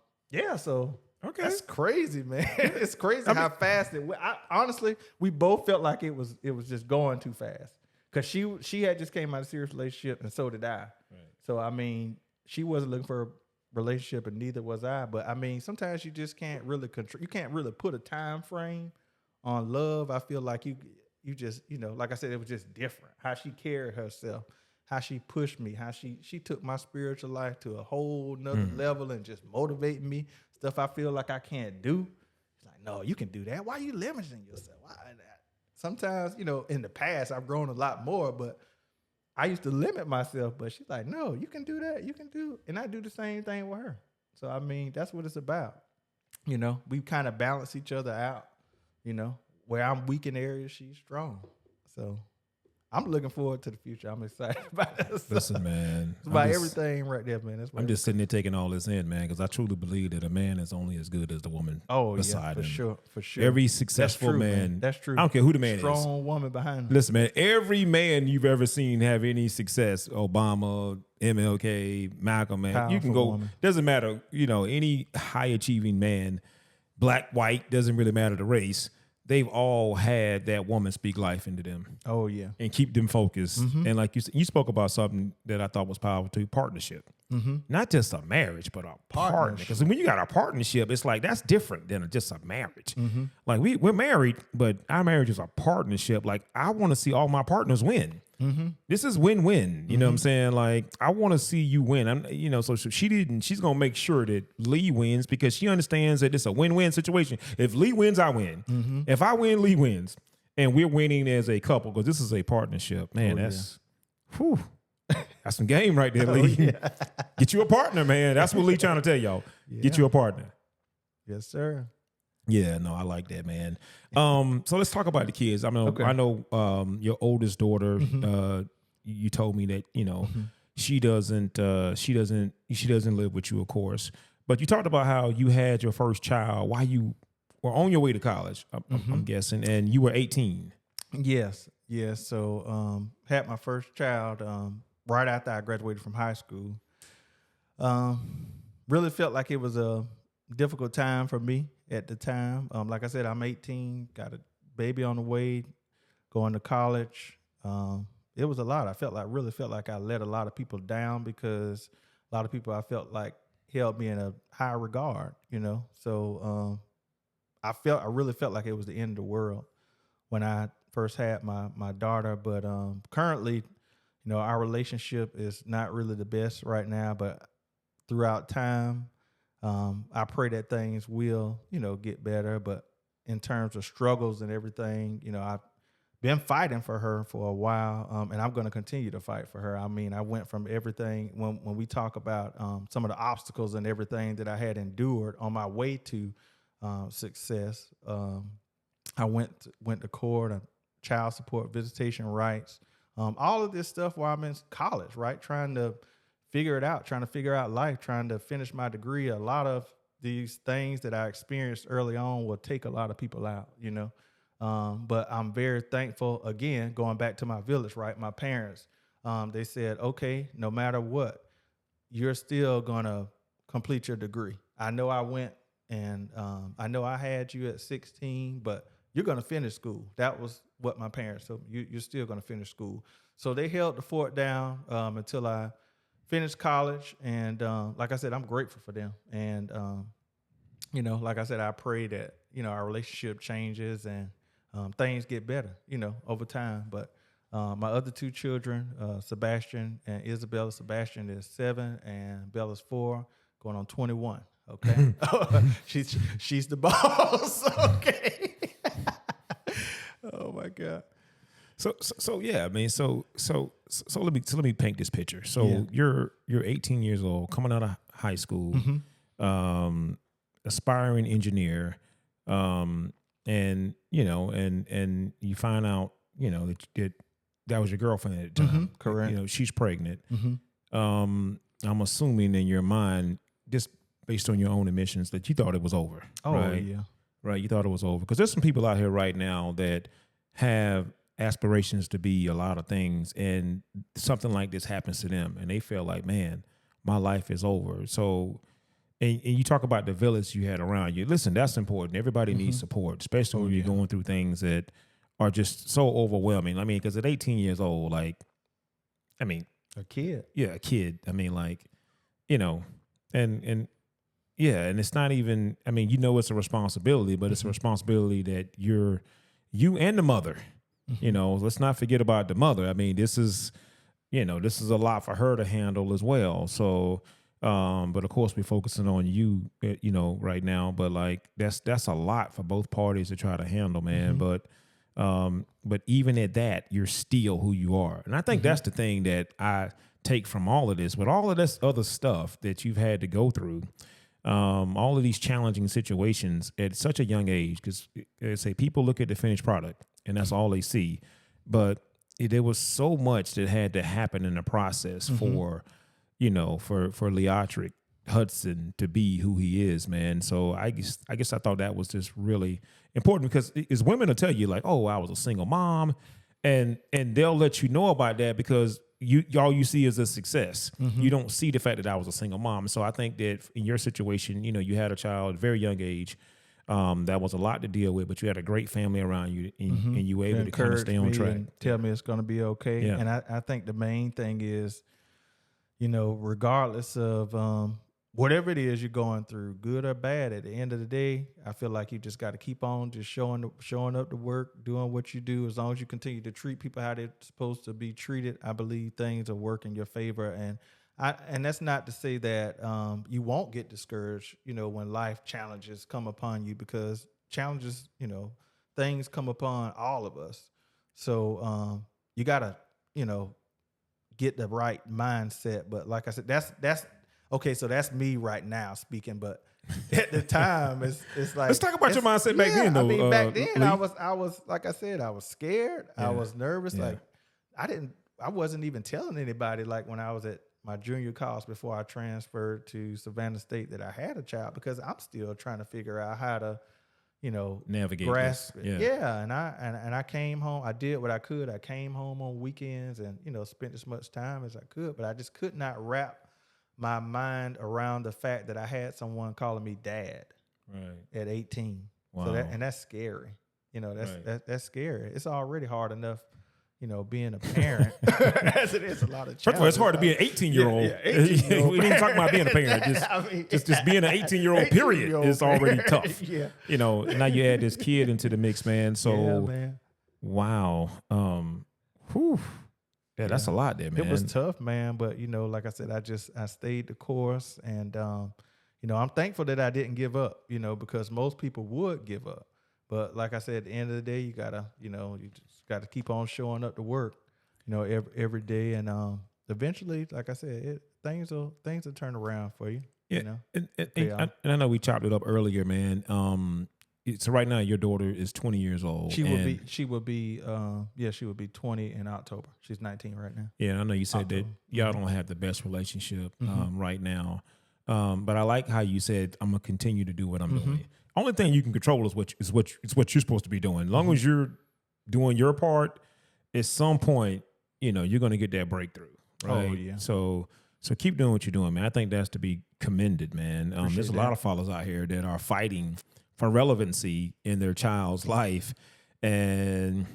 that's crazy, man. It's crazy how fast it went. Honestly, we both felt like it was just going too fast because she had just came out of a serious relationship and so did I. Right. So, I mean, she wasn't looking for a relationship and neither was I. But, I mean, sometimes you just can't really control. You can't really put a time frame on love. I feel like you just, like I said, it was just different. How she carried herself, how she pushed me, how she took my spiritual life to a whole nother level and just motivated me. Stuff I feel like I can't do. She's like, no, you can do that. Why are you limiting yourself? Why that? Sometimes, in the past, I've grown a lot more, but I used to limit myself. But she's like, no, you can do that. You can do. And I do the same thing with her. So, I mean, that's what it's about. We kind of balance each other out, where I'm weak in areas, she's strong. So I'm looking forward to the future. I'm excited about this. Listen, man. It's about everything right there, man. I'm just sitting there taking all this in, man, because I truly believe that a man is only as good as the woman beside him. For sure. Every successful man. That's true. I don't care who the man is. Strong woman behind him. Listen, man, every man you've ever seen have any success, Obama, MLK, Malcolm, man, powerful you can go, woman. Doesn't matter, any high achieving man, black, white, doesn't really matter the race. They've all had that woman speak life into them. Oh, yeah. And keep them focused. Mm-hmm. And like you spoke about something that I thought was powerful too, partnership. Mm-hmm. Not just a marriage, but a partner. Because when you got a partnership, it's like that's different than just a marriage. Mm-hmm. Like we're married, but our marriage is a partnership. Like I want to see all my partners win. Mm-hmm. This is win-win. You know what I'm saying? Like I want to see you win. So she's going to make sure that Lee wins because she understands that it's a win-win situation. If Lee wins, I win. Mm-hmm. If I win, Lee wins. And we're winning as a couple because this is a partnership. Man, that's some game right there, Lee. Yeah. Get you a partner, man. That's what Lee trying to tell y'all. Yeah. Get you a partner. Yes, sir. Yeah, no, I like that, man. So let's talk about the kids. I know your oldest daughter. Mm-hmm. You told me that she doesn't live with you, of course. But you talked about how you had your first child while you were on your way to college. I'm guessing, and you were 18. Yes. So had my first child right after I graduated from high school. Really felt like it was a difficult time for me at the time. Like I said, I'm 18, got a baby on the way, going to college. It was a lot. I really felt like I let a lot of people down because a lot of people I felt like held me in a high regard, So I really felt like it was the end of the world when I first had my daughter. But currently, our relationship is not really the best right now, but throughout time, I pray that things will, get better. But in terms of struggles and everything, I've been fighting for her for a while, and I'm going to continue to fight for her. I mean, I went from everything when we talk about some of the obstacles and everything that I had endured on my way to success. I went to court. I child support, visitation rights, all of this stuff while I'm in college, right? Trying to figure it out, trying to figure out life, trying to finish my degree. A lot of these things that I experienced early on will take a lot of people out, you know. But I'm very thankful, again, going back to my village, right? My parents, they said, okay, no matter what, you're still going to complete your degree. I know I went and I know I had you at 16, but you're going to finish school. That was what my parents told me. You're still going to finish school. So they held the fort down until I finished college. And like I said, I'm grateful for them. And, you know, like I said, I pray that, you know, our relationship changes and things get better, you know, over time. But my other two children, Sebastian and Isabella. Sebastian is 7 and Bella's 4, going on 21. Okay. she's the boss. Okay. Oh my God. So yeah, I mean, so let me paint this picture. So you're 18 years old, coming out of high school, aspiring engineer, and you know, and you find out, you know, that was your girlfriend at the time. Correct. You know, she's pregnant. I'm assuming in your mind, just based on your own admissions, that you thought it was over. Oh, right? yeah. Right. You thought it was over. Because there's some people out here right now that have aspirations to be a lot of things, and something like this happens to them, and they feel like, man, my life is over. So, and you talk about the village you had around you. Listen, that's important. Everybody needs support, especially when you're going through things that are just so overwhelming. I mean, because at 18 years old, like, I mean, a kid. Yeah, a kid. I mean, like, you know, and yeah, and it's not even, I mean, you know, it's a responsibility, but it's a responsibility that you and the mother, you know, let's not forget about the mother. I mean, this is a lot for her to handle as well. So, but of course we're focusing on you, you know, right now, but like, that's a lot for both parties to try to handle, man. But even at that, you're still who you are. And I think that's the thing that I take from all of this, with all of this other stuff that you've had to go through. All of these challenging situations at such a young age, because they say people look at the finished product and that's all they see. But there was so much that had to happen in the process for, you know, for Leatrick Hudson to be who he is, man. So I guess I thought that was just really important, because it's women will tell you like, oh, I was a single mom, and they'll let you know about that because all you see is a success. You don't see the fact that I was a single mom. So I think that in your situation, you know, you had a child at a very young age. That was a lot to deal with, but you had a great family around you, and you were able to kind of stay on track. And tell me it's going to be okay. Yeah. And I think the main thing is, you know, regardless of whatever it is you're going through, good or bad, at the end of the day, I feel like you just got to keep on just showing up to work, doing what you do. As long as you continue to treat people how they're supposed to be treated, I believe things will work in your favor. And that's not to say that you won't get discouraged, you know, when life challenges come upon you, because challenges, you know, things come upon all of us. So you got to, you know, get the right mindset. But like I said, that's okay. So that's me right now speaking, but at the time it's like, let's talk about your mindset back then though. I mean, back then I was, like I said, I was scared. I was nervous. Like I wasn't even telling anybody, like when I was at my junior college before I transferred to Savannah State, that I had a child, because I'm still trying to figure out how to, you know, navigate grasp this. Yeah. And I came home. I did what I could. I came home on weekends and, you know, spent as much time as I could, but I just could not wrap my mind around the fact that I had someone calling me dad at 18. Wow. So that's scary. You know, that's scary. It's already hard enough, you know, being a parent as it is a lot of challenges. First of all, it's hard to be an 18-year-old. Yeah, 18-year-old. We didn't talk about being a parent. Just being an 18-year-old period is already tough. Yeah. You know, now you add this kid into the mix, man. So, man. Wow. Yeah, that's a lot there, man. It was tough, man. But, you know, like I said, I stayed the course. And, you know, I'm thankful that I didn't give up, you know, because most people would give up. But like I said, at the end of the day, you just got to keep on showing up to work, you know, every day. And eventually, like I said, things will turn around for you. Yeah. You know? And I know we chopped it up earlier, man. so right now your daughter is 20 years old. She would be 20 in October. She's 19 right now. Yeah, I know you said October. That y'all don't have the best relationship right now. But I like how you said I'm gonna continue to do what I'm doing. Only thing you can control is what you're supposed to be doing. As long as you're doing your part, at some point, you're gonna get that breakthrough. Right. Oh yeah. So keep doing what you're doing, man. I think that's to be commended, man. There's a lot of fathers out here that are fighting for relevancy in their child's life, and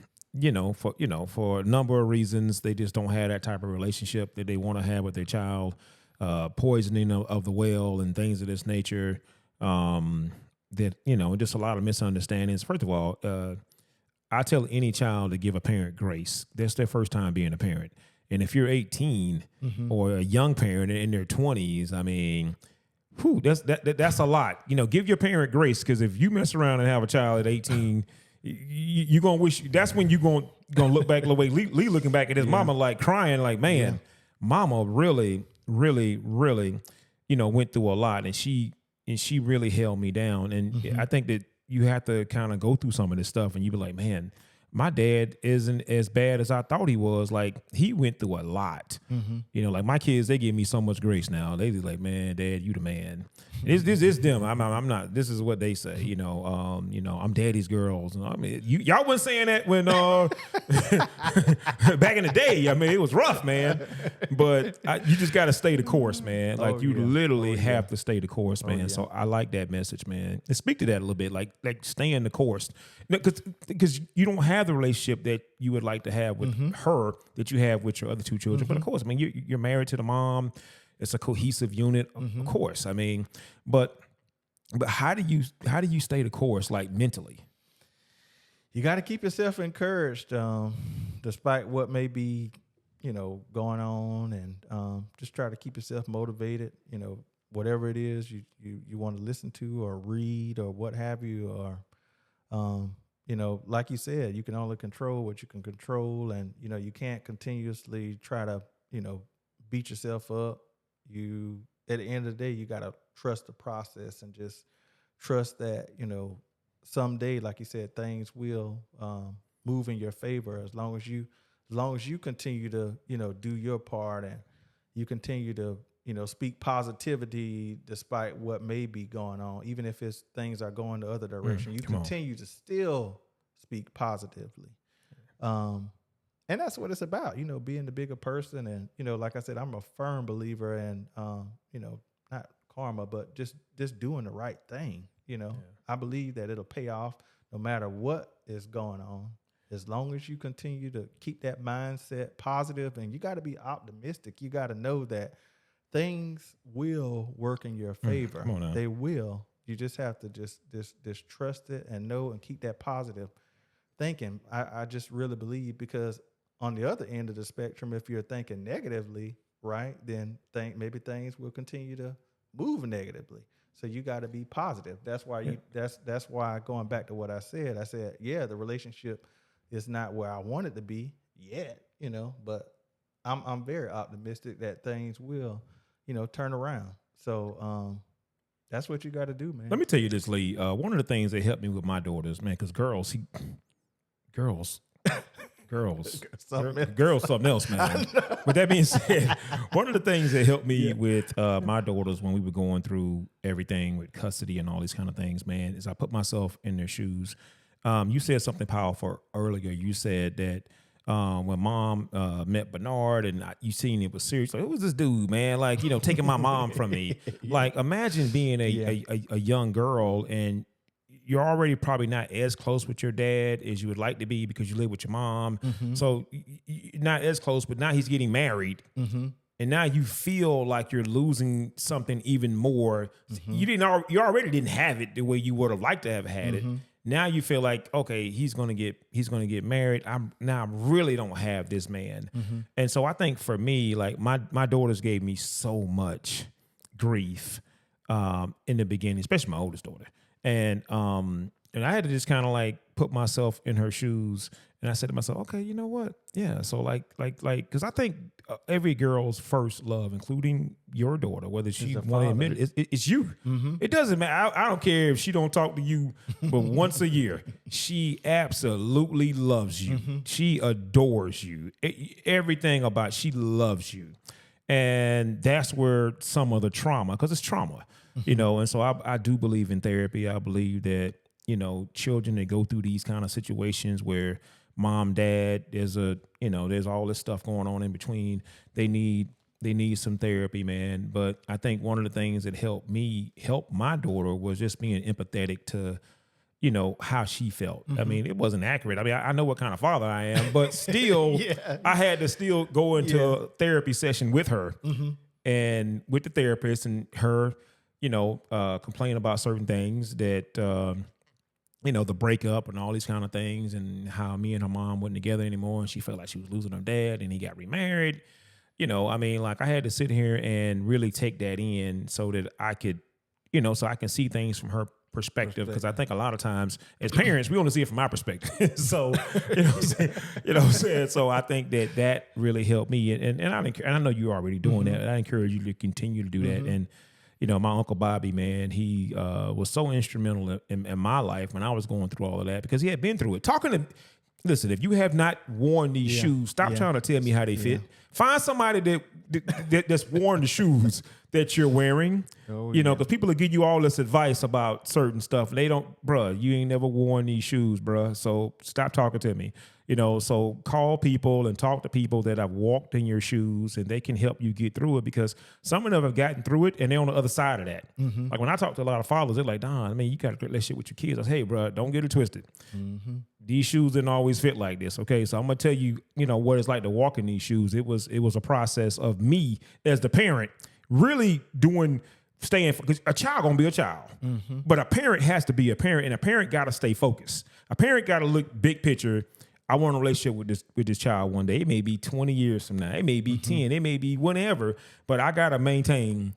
for a number of reasons, they just don't have that type of relationship that they want to have with their child. Poisoning of the well and things of this nature. That just a lot of misunderstandings. First of all, I tell any child to give a parent grace. That's their first time being a parent. And if you're 18 or a young parent in their 20s, I mean, that's a lot. Give your parent grace, because if you mess around and have a child at 18, you're gonna wish. That's when you're gonna look back the way Lee looking back at his mama, like crying, like, man, mama really, really, really, went through a lot, and she really held me down. And I think that you have to kind of go through some of this stuff, and you be like, man, my dad isn't as bad as I thought he was. Like, he went through a lot. Like my kids, they give me so much grace now. They just like, man, Dad, you the man. It's them. I'm not. This is what they say. I'm daddy's girls. I mean, y'all wasn't saying that when back in the day. I mean, it was rough, man. But you just got to stay the course, man. Like you literally have to stay the course, man. So I like that message, man. And speak to that a little bit, like stay in the course, because you don't have the relationship that you would like to have with her that you have with your other two children. But of course, I mean, you're married to the mom. It's a cohesive unit, of course. I mean, but how do you stay the course, like mentally? You got to keep yourself encouraged, despite what may be, going on, and just try to keep yourself motivated. Whatever it is you want to listen to or read or what have you, or like you said, you can only control what you can control, and you can't continuously try to beat yourself up. You, at the end of the day, you got to trust the process and just trust that, someday, like you said, things will move in your favor as long as you continue to, do your part, and you continue to, speak positivity despite what may be going on. Even if things are going the other direction, you continue to still speak positively. And that's what it's about, being the bigger person. And, like I said, I'm a firm believer in, not karma, but just doing the right thing. I believe that it'll pay off no matter what is going on, as long as you continue to keep that mindset positive. And you got to be optimistic. You got to know that things will work in your favor. They will. You just have to just trust it and know and keep that positive thinking. I just really believe, because on the other end of the spectrum, if you're thinking negatively, right, then maybe things will continue to move negatively. So you got to be positive. That's why that's why, going back to what I said, the relationship is not where I want it to be yet, but I'm very optimistic that things will, turn around. So that's what you got to do, man. Let me tell you this, Lee. One of the things that helped me with my daughters, man, because girls, something else, man. With that being said, one of the things that helped me with my daughters when we were going through everything with custody and all these kind of things, man, is I put myself in their shoes. You said something powerful earlier. You said that when mom met Bernard and you seen it was serious, like, who was this dude, man? Like, taking my mom from me. Like, imagine being a young girl, and you're already probably not as close with your dad as you would like to be because you live with your mom. So you're not as close, but now he's getting married. And now you feel like you're losing something even more. You already didn't have it the way you would have liked to have had it. Now you feel like, okay, he's gonna get married. I really don't have this man. And so I think for me, like my daughters gave me so much grief in the beginning, especially my oldest daughter. And I had to just kind of like put myself in her shoes, and I said to myself, okay, you know what? Yeah. So like, because I think every girl's first love, including your daughter, whether she want to admit it, it's you. It doesn't matter. I don't care if she don't talk to you but once a year. She absolutely loves you. She adores you. Everything about she loves you. And that's where some of the trauma, because it's trauma, you know, and so I do believe in therapy. I believe that, you know, children that go through these kind of situations where mom, dad, there's all this stuff going on in between. They need some therapy, man. But I think one of the things that helped me help my daughter was just being empathetic to, you know, how she felt. I mean, it wasn't accurate. I mean, I know what kind of father I am, but still, I had to still go into a therapy session with her and with the therapist and her, you know, complain about certain things that, you know, the breakup and all these kind of things and how me and her mom wasn't together anymore. And she felt like she was losing her dad and he got remarried. You know, I mean, like I had to sit here and really take that in so that I could, you know, so I can see things from her perspective. Because I think a lot of times as parents, we only see it from our perspective. So, you know what I'm saying? So I think that really helped me. And I know you're already doing that. I encourage you to continue to do that. And, you know, my Uncle Bobby, man, he was so instrumental in my life when I was going through all of that because he had been through it. Listen, if you have not worn these shoes, stop trying to tell me how they fit. Find somebody that's worn the shoes that you're wearing, you know, because people will give you all this advice about certain stuff. They don't, bruh, you ain't never worn these shoes, bruh. So stop talking to me. You know, so call people and talk to people that have walked in your shoes and they can help you get through it because some of them have gotten through it and they're on the other side of that. Like when I talk to a lot of fathers, they're like, Don, I mean, you got to great relationship with your kids. I say, hey, bro, don't get it twisted. These shoes didn't always fit like this. Okay. So I'm going to tell you, you know, what it's like to walk in these shoes. It was a process of me as the parent really staying, because a child gonna be a child, but a parent has to be a parent, and a parent got to stay focused. A parent got to look big picture. I want a relationship with this child one day. It may be 20 years from now. It may be 10. It may be whatever. But I got to maintain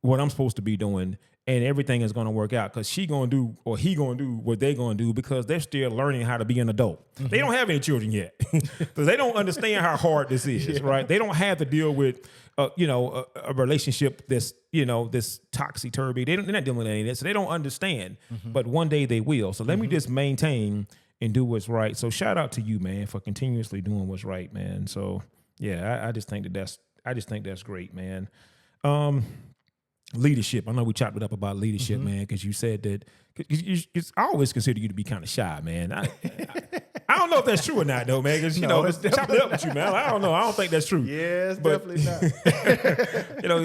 what I'm supposed to be doing, and everything is going to work out because she going to do or he going to do what they going to do because they're still learning how to be an adult. They don't have any children yet because they don't understand how hard this is, right? They don't have to deal with, you know, a relationship that's, you know, this topsy-turvy. They're not dealing with any of that, so they don't understand. But one day they will. So let me just maintain and do what's right. So shout out to you, man, for continuously doing what's right, man. So yeah, I just think that's great, man. Leadership. I know we chopped it up about leadership, man, because you said that. I always consider you to be kind of shy, man. I don't know if that's true or not, though, man. Because you know, chop it up with you, man. I don't know. I don't think that's true. Yeah, it's definitely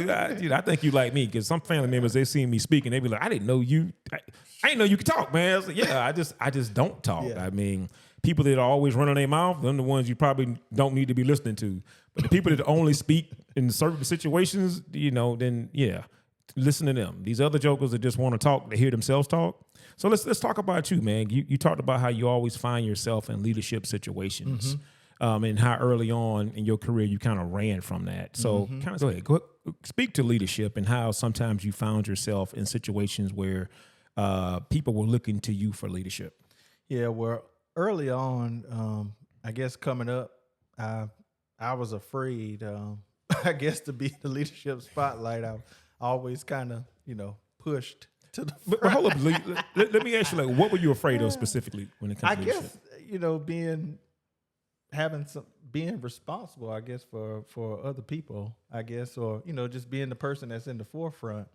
not. I think you like me because some family members they see me speaking, they be like, "I didn't know you. I didn't know you could talk, man." I was like, yeah, I just don't talk. Yeah. I mean, people that are always running their mouth, they're the ones you probably don't need to be listening to. But the people that only speak in certain situations, you know, then yeah. Listen to them. These other jokers that just want to talk, they hear themselves talk. So let's talk about you, man. You talked about how you always find yourself in leadership situations, and how early on in your career you kind of ran from that. So kind of go ahead, speak to leadership and how sometimes you found yourself in situations where people were looking to you for leadership. Yeah, well, early on, I guess coming up, I was afraid, I guess, to be the leadership spotlight. I always kind of, you know, pushed to the front. But hold up, let me ask you, like, what were you afraid of specifically when it comes to leadership? I guess, you know, being responsible, I guess, for other people, I guess, or, you know, just being the person that's in the forefront.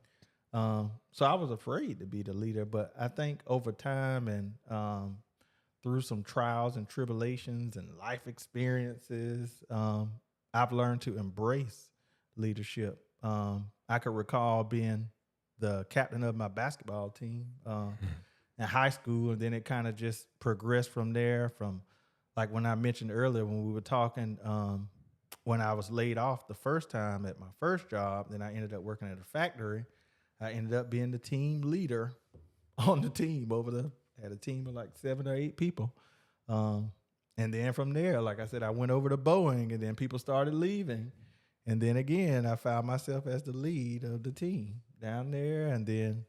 So I was afraid to be the leader, but I think over time and through some trials and tribulations and life experiences, I've learned to embrace leadership. I could recall being the captain of my basketball team in high school, and then it kind of just progressed from there. From like when I mentioned earlier when we were talking, when I was laid off the first time at my first job, then I ended up working at a factory. I ended up being the team leader on the team had a team of like 7 or 8 people. And then from there, like I said, I went over to Boeing, and then people started leaving. And then again, I found myself as the lead of the team down there. And then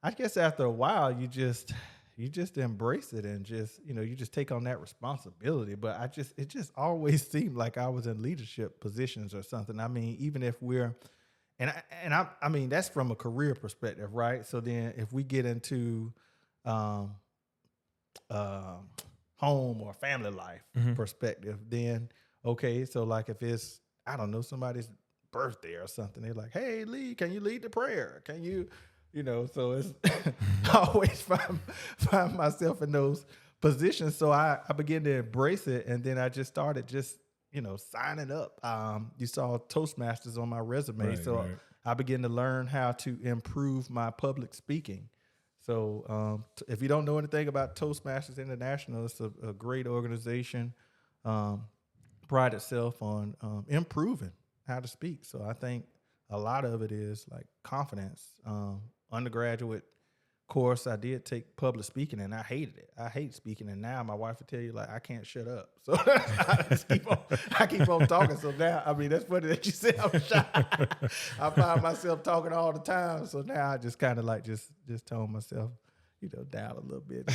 I guess after a while, you just embrace it and just, you know, you just take on that responsibility. But it just always seemed like I was in leadership positions or something. I mean, even if we're I mean, that's from a career perspective, right? So then if we get into home or family life perspective, then okay, so like if it's, I don't know, somebody's birthday or something, they're like, hey, Lee, can you lead the prayer? Can you, so it's I always find myself in those positions. So I began to embrace it, and then I just started signing up. You saw Toastmasters on my resume. Right, so I began to learn how to improve my public speaking. So if you don't know anything about Toastmasters International, it's a great organization. Pride itself on improving how to speak. So I think a lot of it is like confidence. Undergraduate course, I did take public speaking, and I hated it. I hate speaking, and now my wife will tell you, like, I can't shut up. So I keep on talking. So now, I mean, that's funny that you said I'm shy. I find myself talking all the time. So now I just kind of like just tone myself, down a little bit.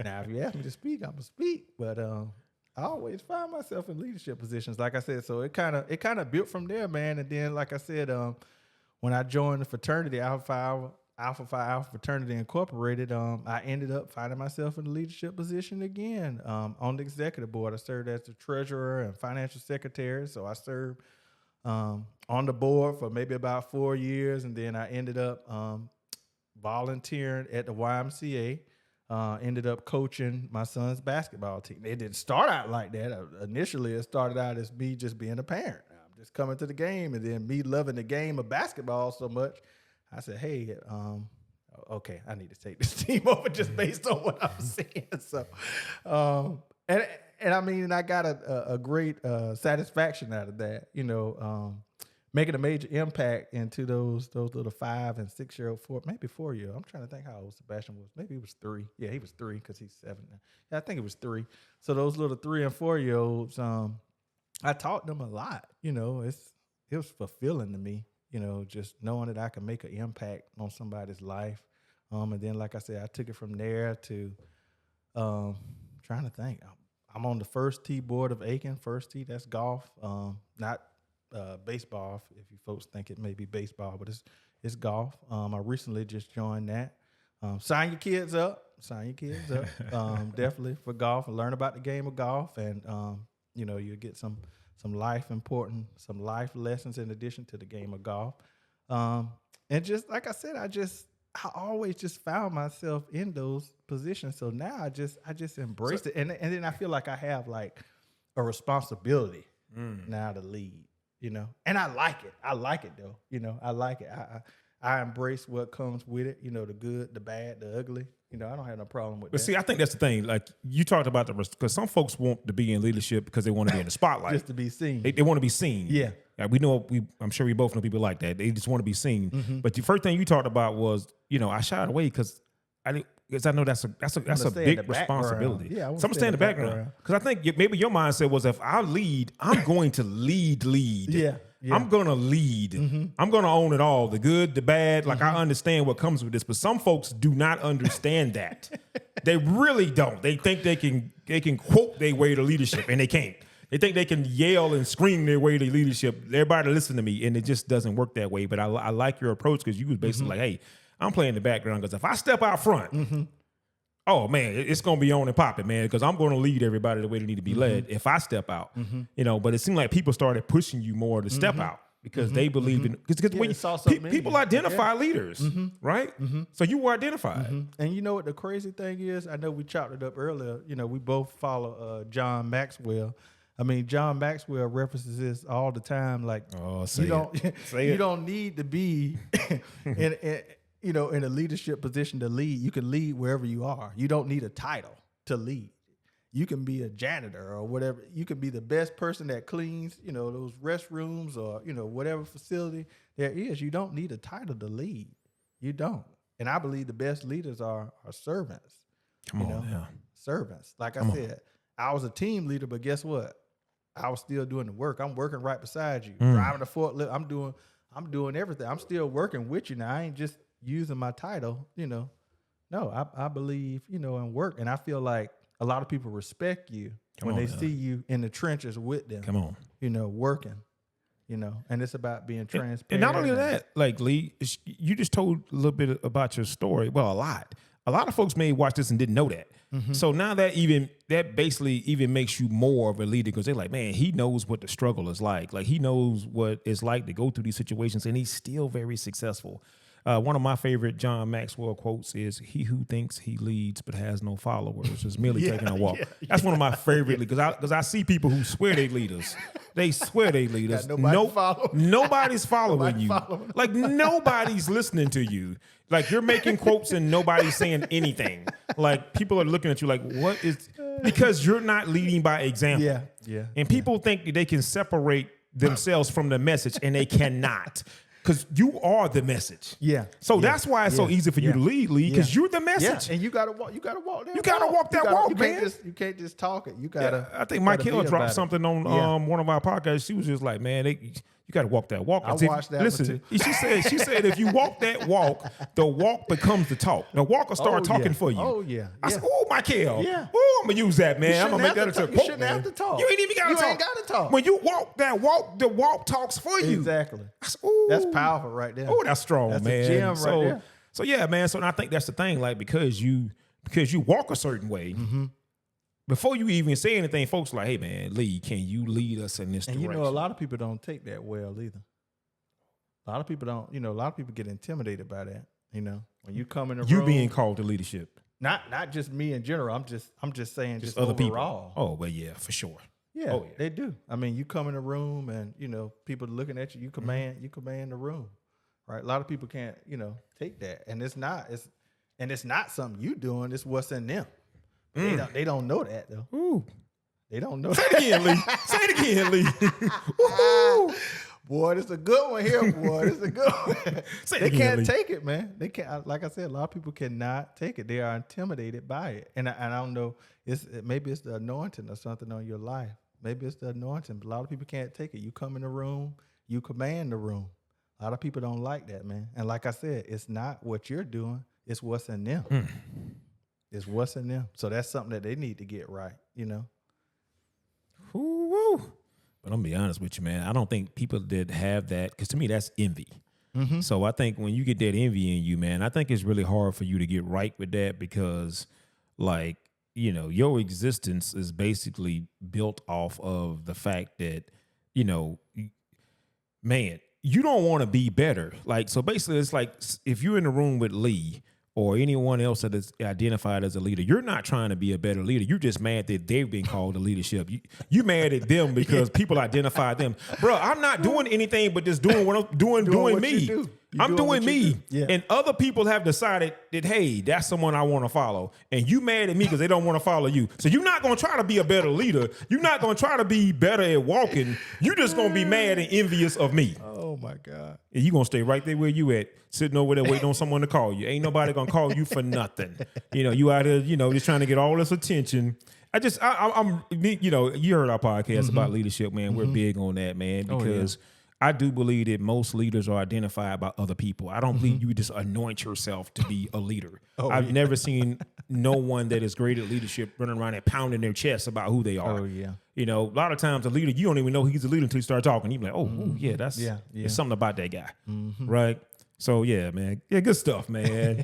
Now, if you ask me to speak, I'm gonna speak. But I always find myself in leadership positions, like I said. So it kind of built from there, man. And then, like I said, when I joined the fraternity, Alpha Phi Alpha Fraternity Incorporated, I ended up finding myself in a leadership position again on the executive board. I served as the treasurer and financial secretary. So I served on the board for maybe about 4 years, and then I ended up volunteering at the YMCA. Ended up coaching my son's basketball team. It didn't start out like that. Initially, it started out as me just being a parent. I'm just coming to the game, and then me loving the game of basketball so much, I said, hey, okay, I need to take this team over just based on what I'm seeing. So, and I mean, I got a great satisfaction out of that, making a major impact into those little 5 and 6 year old, 4 year. I'm trying to think how old Sebastian was. Maybe he was 3. Yeah, he was 3 because he's 7 now. Yeah, I think it was 3. So those little 3 and 4 year olds, I taught them a lot. It was fulfilling to me. Just knowing that I can make an impact on somebody's life. And then, like I said, I took it from there to trying to think. I'm on the First Tee board of Aiken. First Tee, that's golf, not baseball, if you folks think it may be baseball, but it's golf. I recently just joined that. Sign your kids up. Definitely for golf, and learn about the game of golf. And, you'll get some life lessons in addition to the game of golf. And just like I said, I always just found myself in those positions. So now I just embraced it. And then I feel like I have like a responsibility now to lead, and I like it. I like it though. I like it. I embrace what comes with it, the good, the bad, the ugly. I don't have no problem with that. But see, I think that's the thing. Like you talked about because some folks want to be in leadership because they want to be in the spotlight. Just to be seen. They want to be seen. Yeah. I'm sure we both know people like that. They just want to be seen. Mm-hmm. But the first thing you talked about was, I shied away because I know that's a big responsibility. Yeah, so I'm gonna stay in the background because I think maybe your mindset was, if I lead, I'm going to lead. Yeah. I'm gonna lead. Mm-hmm. I'm gonna own it all, the good, the bad. Like I understand what comes with this, but some folks do not understand that. They really don't. They think they can quote their way to leadership, and they can't. They think they can yell and scream their way to leadership. Everybody listen to me, and it just doesn't work that way. But I like your approach because you was basically like, hey, I'm playing the background because if I step out front, oh man, it's gonna be on and popping, man. Because I'm gonna lead everybody the way they need to be led if I step out. But it seemed like people started pushing you more to step out because they believed in because when people identify leaders, right? So you were identified. And you know what the crazy thing is? I know we chopped it up earlier. We both follow John Maxwell. I mean, John Maxwell references this all the time. Like, you don't need to be in a leadership position to lead. You can lead wherever you are. You don't need a title to lead. You can be a janitor or whatever. You can be the best person that cleans, those restrooms or, whatever facility there is. You don't need a title to lead. You don't. And I believe the best leaders are servants. Servants. Like I said, I was a team leader, but guess what? I was still doing the work. I'm working right beside you, driving the forklift. I'm doing everything. I'm still working with you now. I ain't just using my title, No, I believe, in work. And I feel like a lot of people respect you when they see you in the trenches with them. Come on. Working. you know, and it's about being transparent. And not only that, like Lee, you just told a little bit about your story. Well, a lot. A lot of folks may watch this and didn't know that. Mm-hmm. So now that basically even makes you more of a leader because they're like, man, he knows what the struggle is like. Like he knows what it's like to go through these situations, and he's still very successful. One of my favorite John Maxwell quotes is, "He who thinks he leads but has no followers is merely taking a walk." That's one of my favorite because I see people who swear they leaders. They swear they leaders. Nobody's following you. Like nobody's listening to you. Like you're making quotes and nobody's saying anything. Like people are looking at you like, what is? Because you're not leading by example. Yeah. And people think they can separate themselves from the message, and they cannot. Because you are the message. Yeah. So that's why it's so easy for you to lead, because you're the message. Yeah. And you gotta walk. You gotta walk that. You gotta walk that walk, man. You can't just talk it. You gotta. I think Mike Hill dropped something on one of our podcasts. She was just like, man, you got to walk that walk. I watched that. Listen, she said if you walk that walk, the walk becomes the talk. The walk will start talking for you. Oh yeah. I said, oh, Mike Hill. Yeah. Oh, I'm gonna use that, man. I'm gonna make that into a quote. You shouldn't have to talk. You ain't even got to talk. You ain't got to talk. When you walk that walk, the walk talks for you. Exactly. Said, that's powerful right there. Oh, that's strong, that's man. A gem right there. So yeah, man. So I think that's the thing. Like because you walk a certain way. Mm-hmm. Before you even say anything, folks are like, hey, man, Lee, can you lead us in this direction? And you know, a lot of people don't take that well either. A lot of people don't, a lot of people get intimidated by that, when you come in the room. You being called to leadership. Not just me in general. I'm just saying just other overall. People. Oh, well, yeah, for sure. Yeah, they do. I mean, you come in a room and, people looking at you, you command the room. Right? A lot of people can't, take that. And it's not something you doing, it's what's in them. They don't know that though. Ooh. They don't know. Say it again, Lee. Say it again, Lee. Woo-hoo. Boy, this is a good one here, boy. This is a good one. They can't take it, man. They can't. Like I said, a lot of people cannot take it. They are intimidated by it. And I don't know. Maybe it's the anointing or something on your life. Maybe it's the anointing. But a lot of people can't take it. You come in the room, you command the room. A lot of people don't like that, man. And like I said, it's not what you're doing. It's what's in them. It's what's in them. So that's something that they need to get right, Woo-woo. But I'm gonna be honest with you, man. I don't think people that have that, because to me that's envy. Mm-hmm. So I think when you get that envy in you, man, I think it's really hard for you to get right with that because, like, your existence is basically built off of the fact that, man, you don't want to be better. Like, so basically it's like if you're in the room with Lee or anyone else that is identified as a leader, you're not trying to be a better leader. You're just mad that they've been called to leadership. You mad at them because people identify them. Bro, I'm not doing anything but just doing what I'm doing me. I'm doing me. Yeah. And other people have decided that, hey, that's someone I want to follow. And you mad at me because they don't want to follow you. So you're not going to try to be a better leader. You're not going to try to be better at walking. You're just going to be mad and envious of me. Oh, my God. And you're going to stay right there where you at, sitting over there waiting on someone to call you. Ain't nobody going to call you for nothing. You out here, just trying to get all this attention. I'm you heard our podcast about leadership, man. We're big on that, man, because I do believe that most leaders are identified by other people. I don't believe you just anoint yourself to be a leader. I've never seen no one that is great at leadership running around and pounding their chest about who they are. Oh, yeah. A lot of times a leader, you don't even know he's a leader until you start talking. You're like, there's something about that guy, right? So, yeah, man. Yeah, good stuff, man.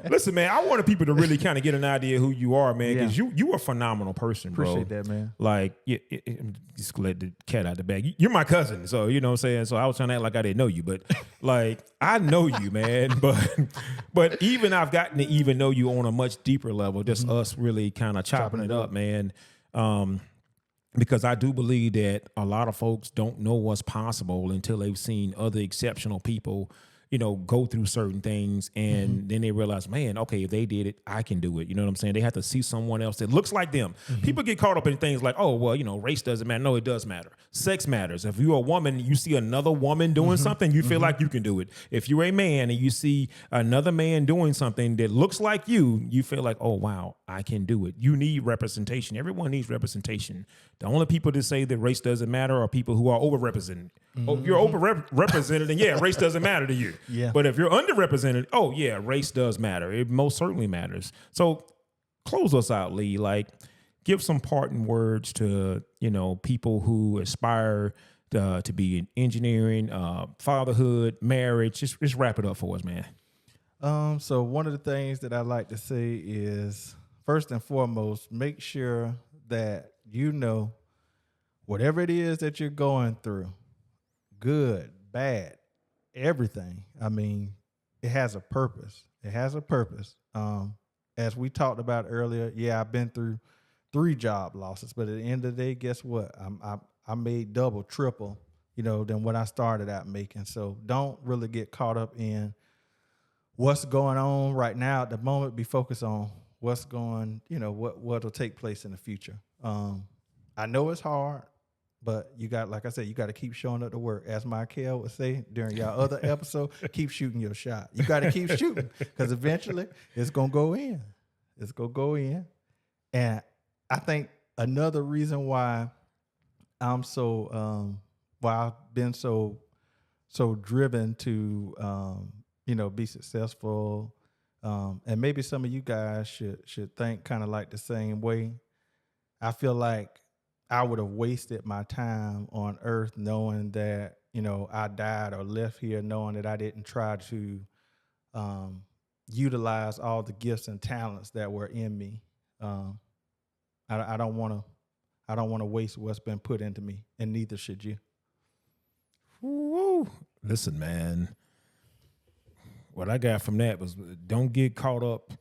Listen, man, I wanted people to really kind of get an idea of who you are, man, because you are a phenomenal person, bro. Appreciate that, man. Like, just let the cat out the bag. You're my cousin, so you know what I'm saying? So I was trying to act like I didn't know you, but, like, I know you, man. But even I've gotten to even know you on a much deeper level, just us really kind of chopping it up, man. Because I do believe that a lot of folks don't know what's possible until they've seen other exceptional people go through certain things, and then they realize, man, okay, if they did it, I can do it. You know what I'm saying? They have to see someone else that looks like them. People get caught up in things like, oh, well, race doesn't matter. No, it does matter. Sex matters. If you're a woman, you see another woman doing something, you feel like you can do it. If you're a man and you see another man doing something that looks like you feel like, oh, wow, I can do it. You need representation. Everyone needs representation. The only people that say that race doesn't matter are people who are overrepresented. Oh, if you're overrepresented, then race doesn't matter to you. Yeah. But if you're underrepresented, race does matter. It most certainly matters. So close us out, Lee. Like, give some parting words to, people who aspire to be in engineering, fatherhood, marriage? Just wrap it up for us, man. So one of the things that I like to say is, first and foremost, make sure that you know whatever it is that you're going through, good, bad, everything. I mean, it has a purpose. It has a purpose. As we talked about earlier, yeah, I've been through 3 job losses, but at the end of the day, guess what? I made double, triple, than what I started out making. So don't really get caught up in what's going on right now at the moment. Be focused on what's going, what'll take place in the future. I know it's hard, but you got, like I said, you got to keep showing up to work. As Michael would say during y'all other episode, keep shooting your shot. You got to keep shooting, because eventually it's going to go in. It's going to go in. And I think another reason why I'm so, why I've been so driven to, be successful, and maybe some of you guys should think kind of like the same way. I feel like I would have wasted my time on earth knowing that, I died or left here knowing that I didn't try to utilize all the gifts and talents that were in me. I don't want to waste what's been put into me, and neither should you. Woo. Listen, man. What I got from that was, don't get caught up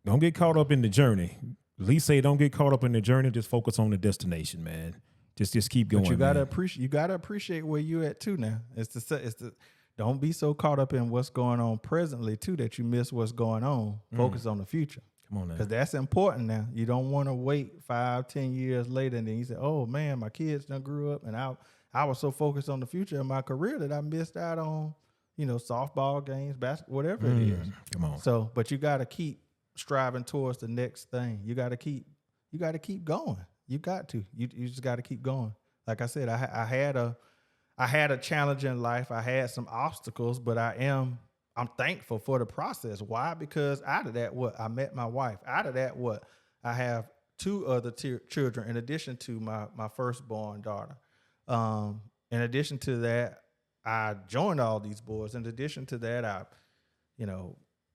in the journey. At least say don't get caught up in the journey. Just focus on the destination, man. Just keep going. But you gotta appreciate where you at too. Now it's the don't be so caught up in what's going on presently too that you miss what's going on. Focus on the future. Come on now, because that's important. Now you don't want to wait 5-10 years later and then you say, "Oh man, my kids done grew up, and I was so focused on the future in my career that I missed out on softball games, basketball, whatever it is." Come on. So, but you got to keep striving towards the next thing. You got to keep going. You got to. You just got to keep going. Like I said, I had a challenging life. I had some obstacles, but I'm thankful for the process. Why? Because out of that, I met my wife. Out of that, I have 2 other children in addition to my firstborn daughter. In addition to that, I joined all these boards. In addition to that, I,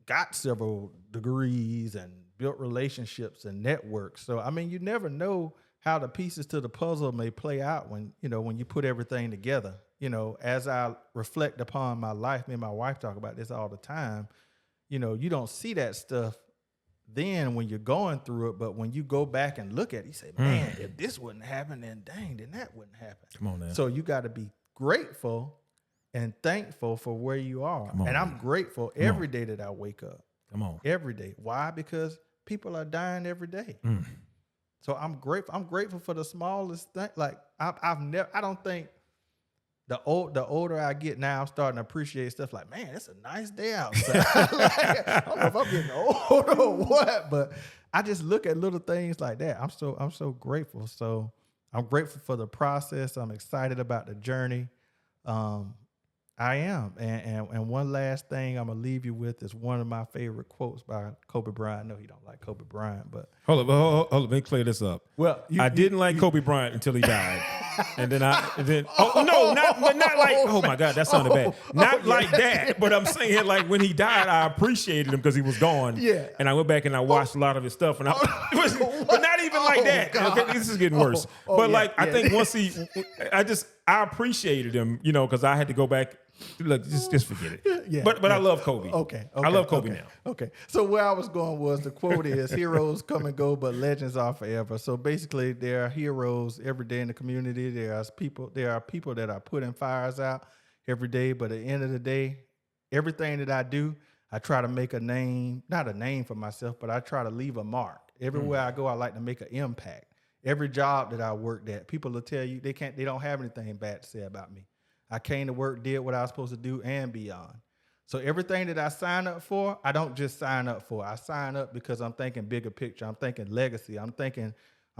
got several degrees and built relationships and networks. So, I mean, you never know how the pieces to the puzzle may play out when you put everything together. As I reflect upon my life, me and my wife talk about this all the time, you don't see that stuff then when you're going through it, but when you go back and look at it, you say, man, if this wouldn't happen, then dang, then that wouldn't happen. Come on now. So you got to be grateful and thankful for where you are. And I'm grateful every day that I wake up. Come on. Every day. Why? Because people are dying every day. So I'm grateful. I'm grateful for the smallest thing. Like I don't think the older I get now, I'm starting to appreciate stuff like, man, it's a nice day outside. Like, I don't know if I'm getting old or what, but I just look at little things like that. I'm so grateful. So I'm grateful for the process. I'm excited about the journey. I am. And one last thing I'm going to leave you with is one of my favorite quotes by Kobe Bryant. I know you don't like Kobe Bryant, but... Hold up. Let me clear this up. Well, I didn't like Kobe Bryant until he died. Not like, oh my God, that sounded bad. Not like that, but I'm saying like when he died, I appreciated him because he was gone. Yeah. And I went back and I watched a lot of his stuff, and but not even like that. Okay, this is getting worse. I think once I appreciated him, because I had to go back. Look, just forget it. Yeah, but I love Kobe. Okay. I love Kobe now. Okay. So where I was going was the quote is, heroes come and go, but legends are forever. So basically there are heroes every day in the community. There are people that are putting fires out every day. But at the end of the day, everything that I do, I try to make a name, not a name for myself, but I try to leave a mark. Everywhere I go, I like to make an impact. Every job that I worked at, people will tell you they don't have anything bad to say about me. I came to work, did what I was supposed to do and beyond. So everything that I sign up for, I don't just sign up for. I sign up because I'm thinking bigger picture. I'm thinking legacy. I'm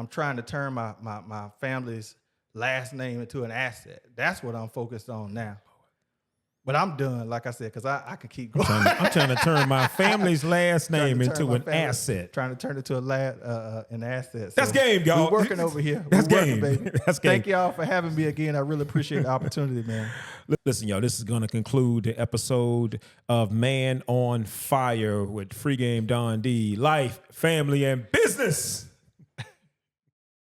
trying to turn my family's last name into an asset. That's what I'm focused on now. But I'm done, like I said, because I can keep going. I'm trying to turn my family's last name into an asset. Trying to turn it to an asset. So that's game, y'all. We're working over here. That's we're game, working, baby. That's game. Thank y'all for having me again. I really appreciate the opportunity, man. Listen, y'all, this is going to conclude the episode of Man on Fire with Free Game Don D. Life, family, and business.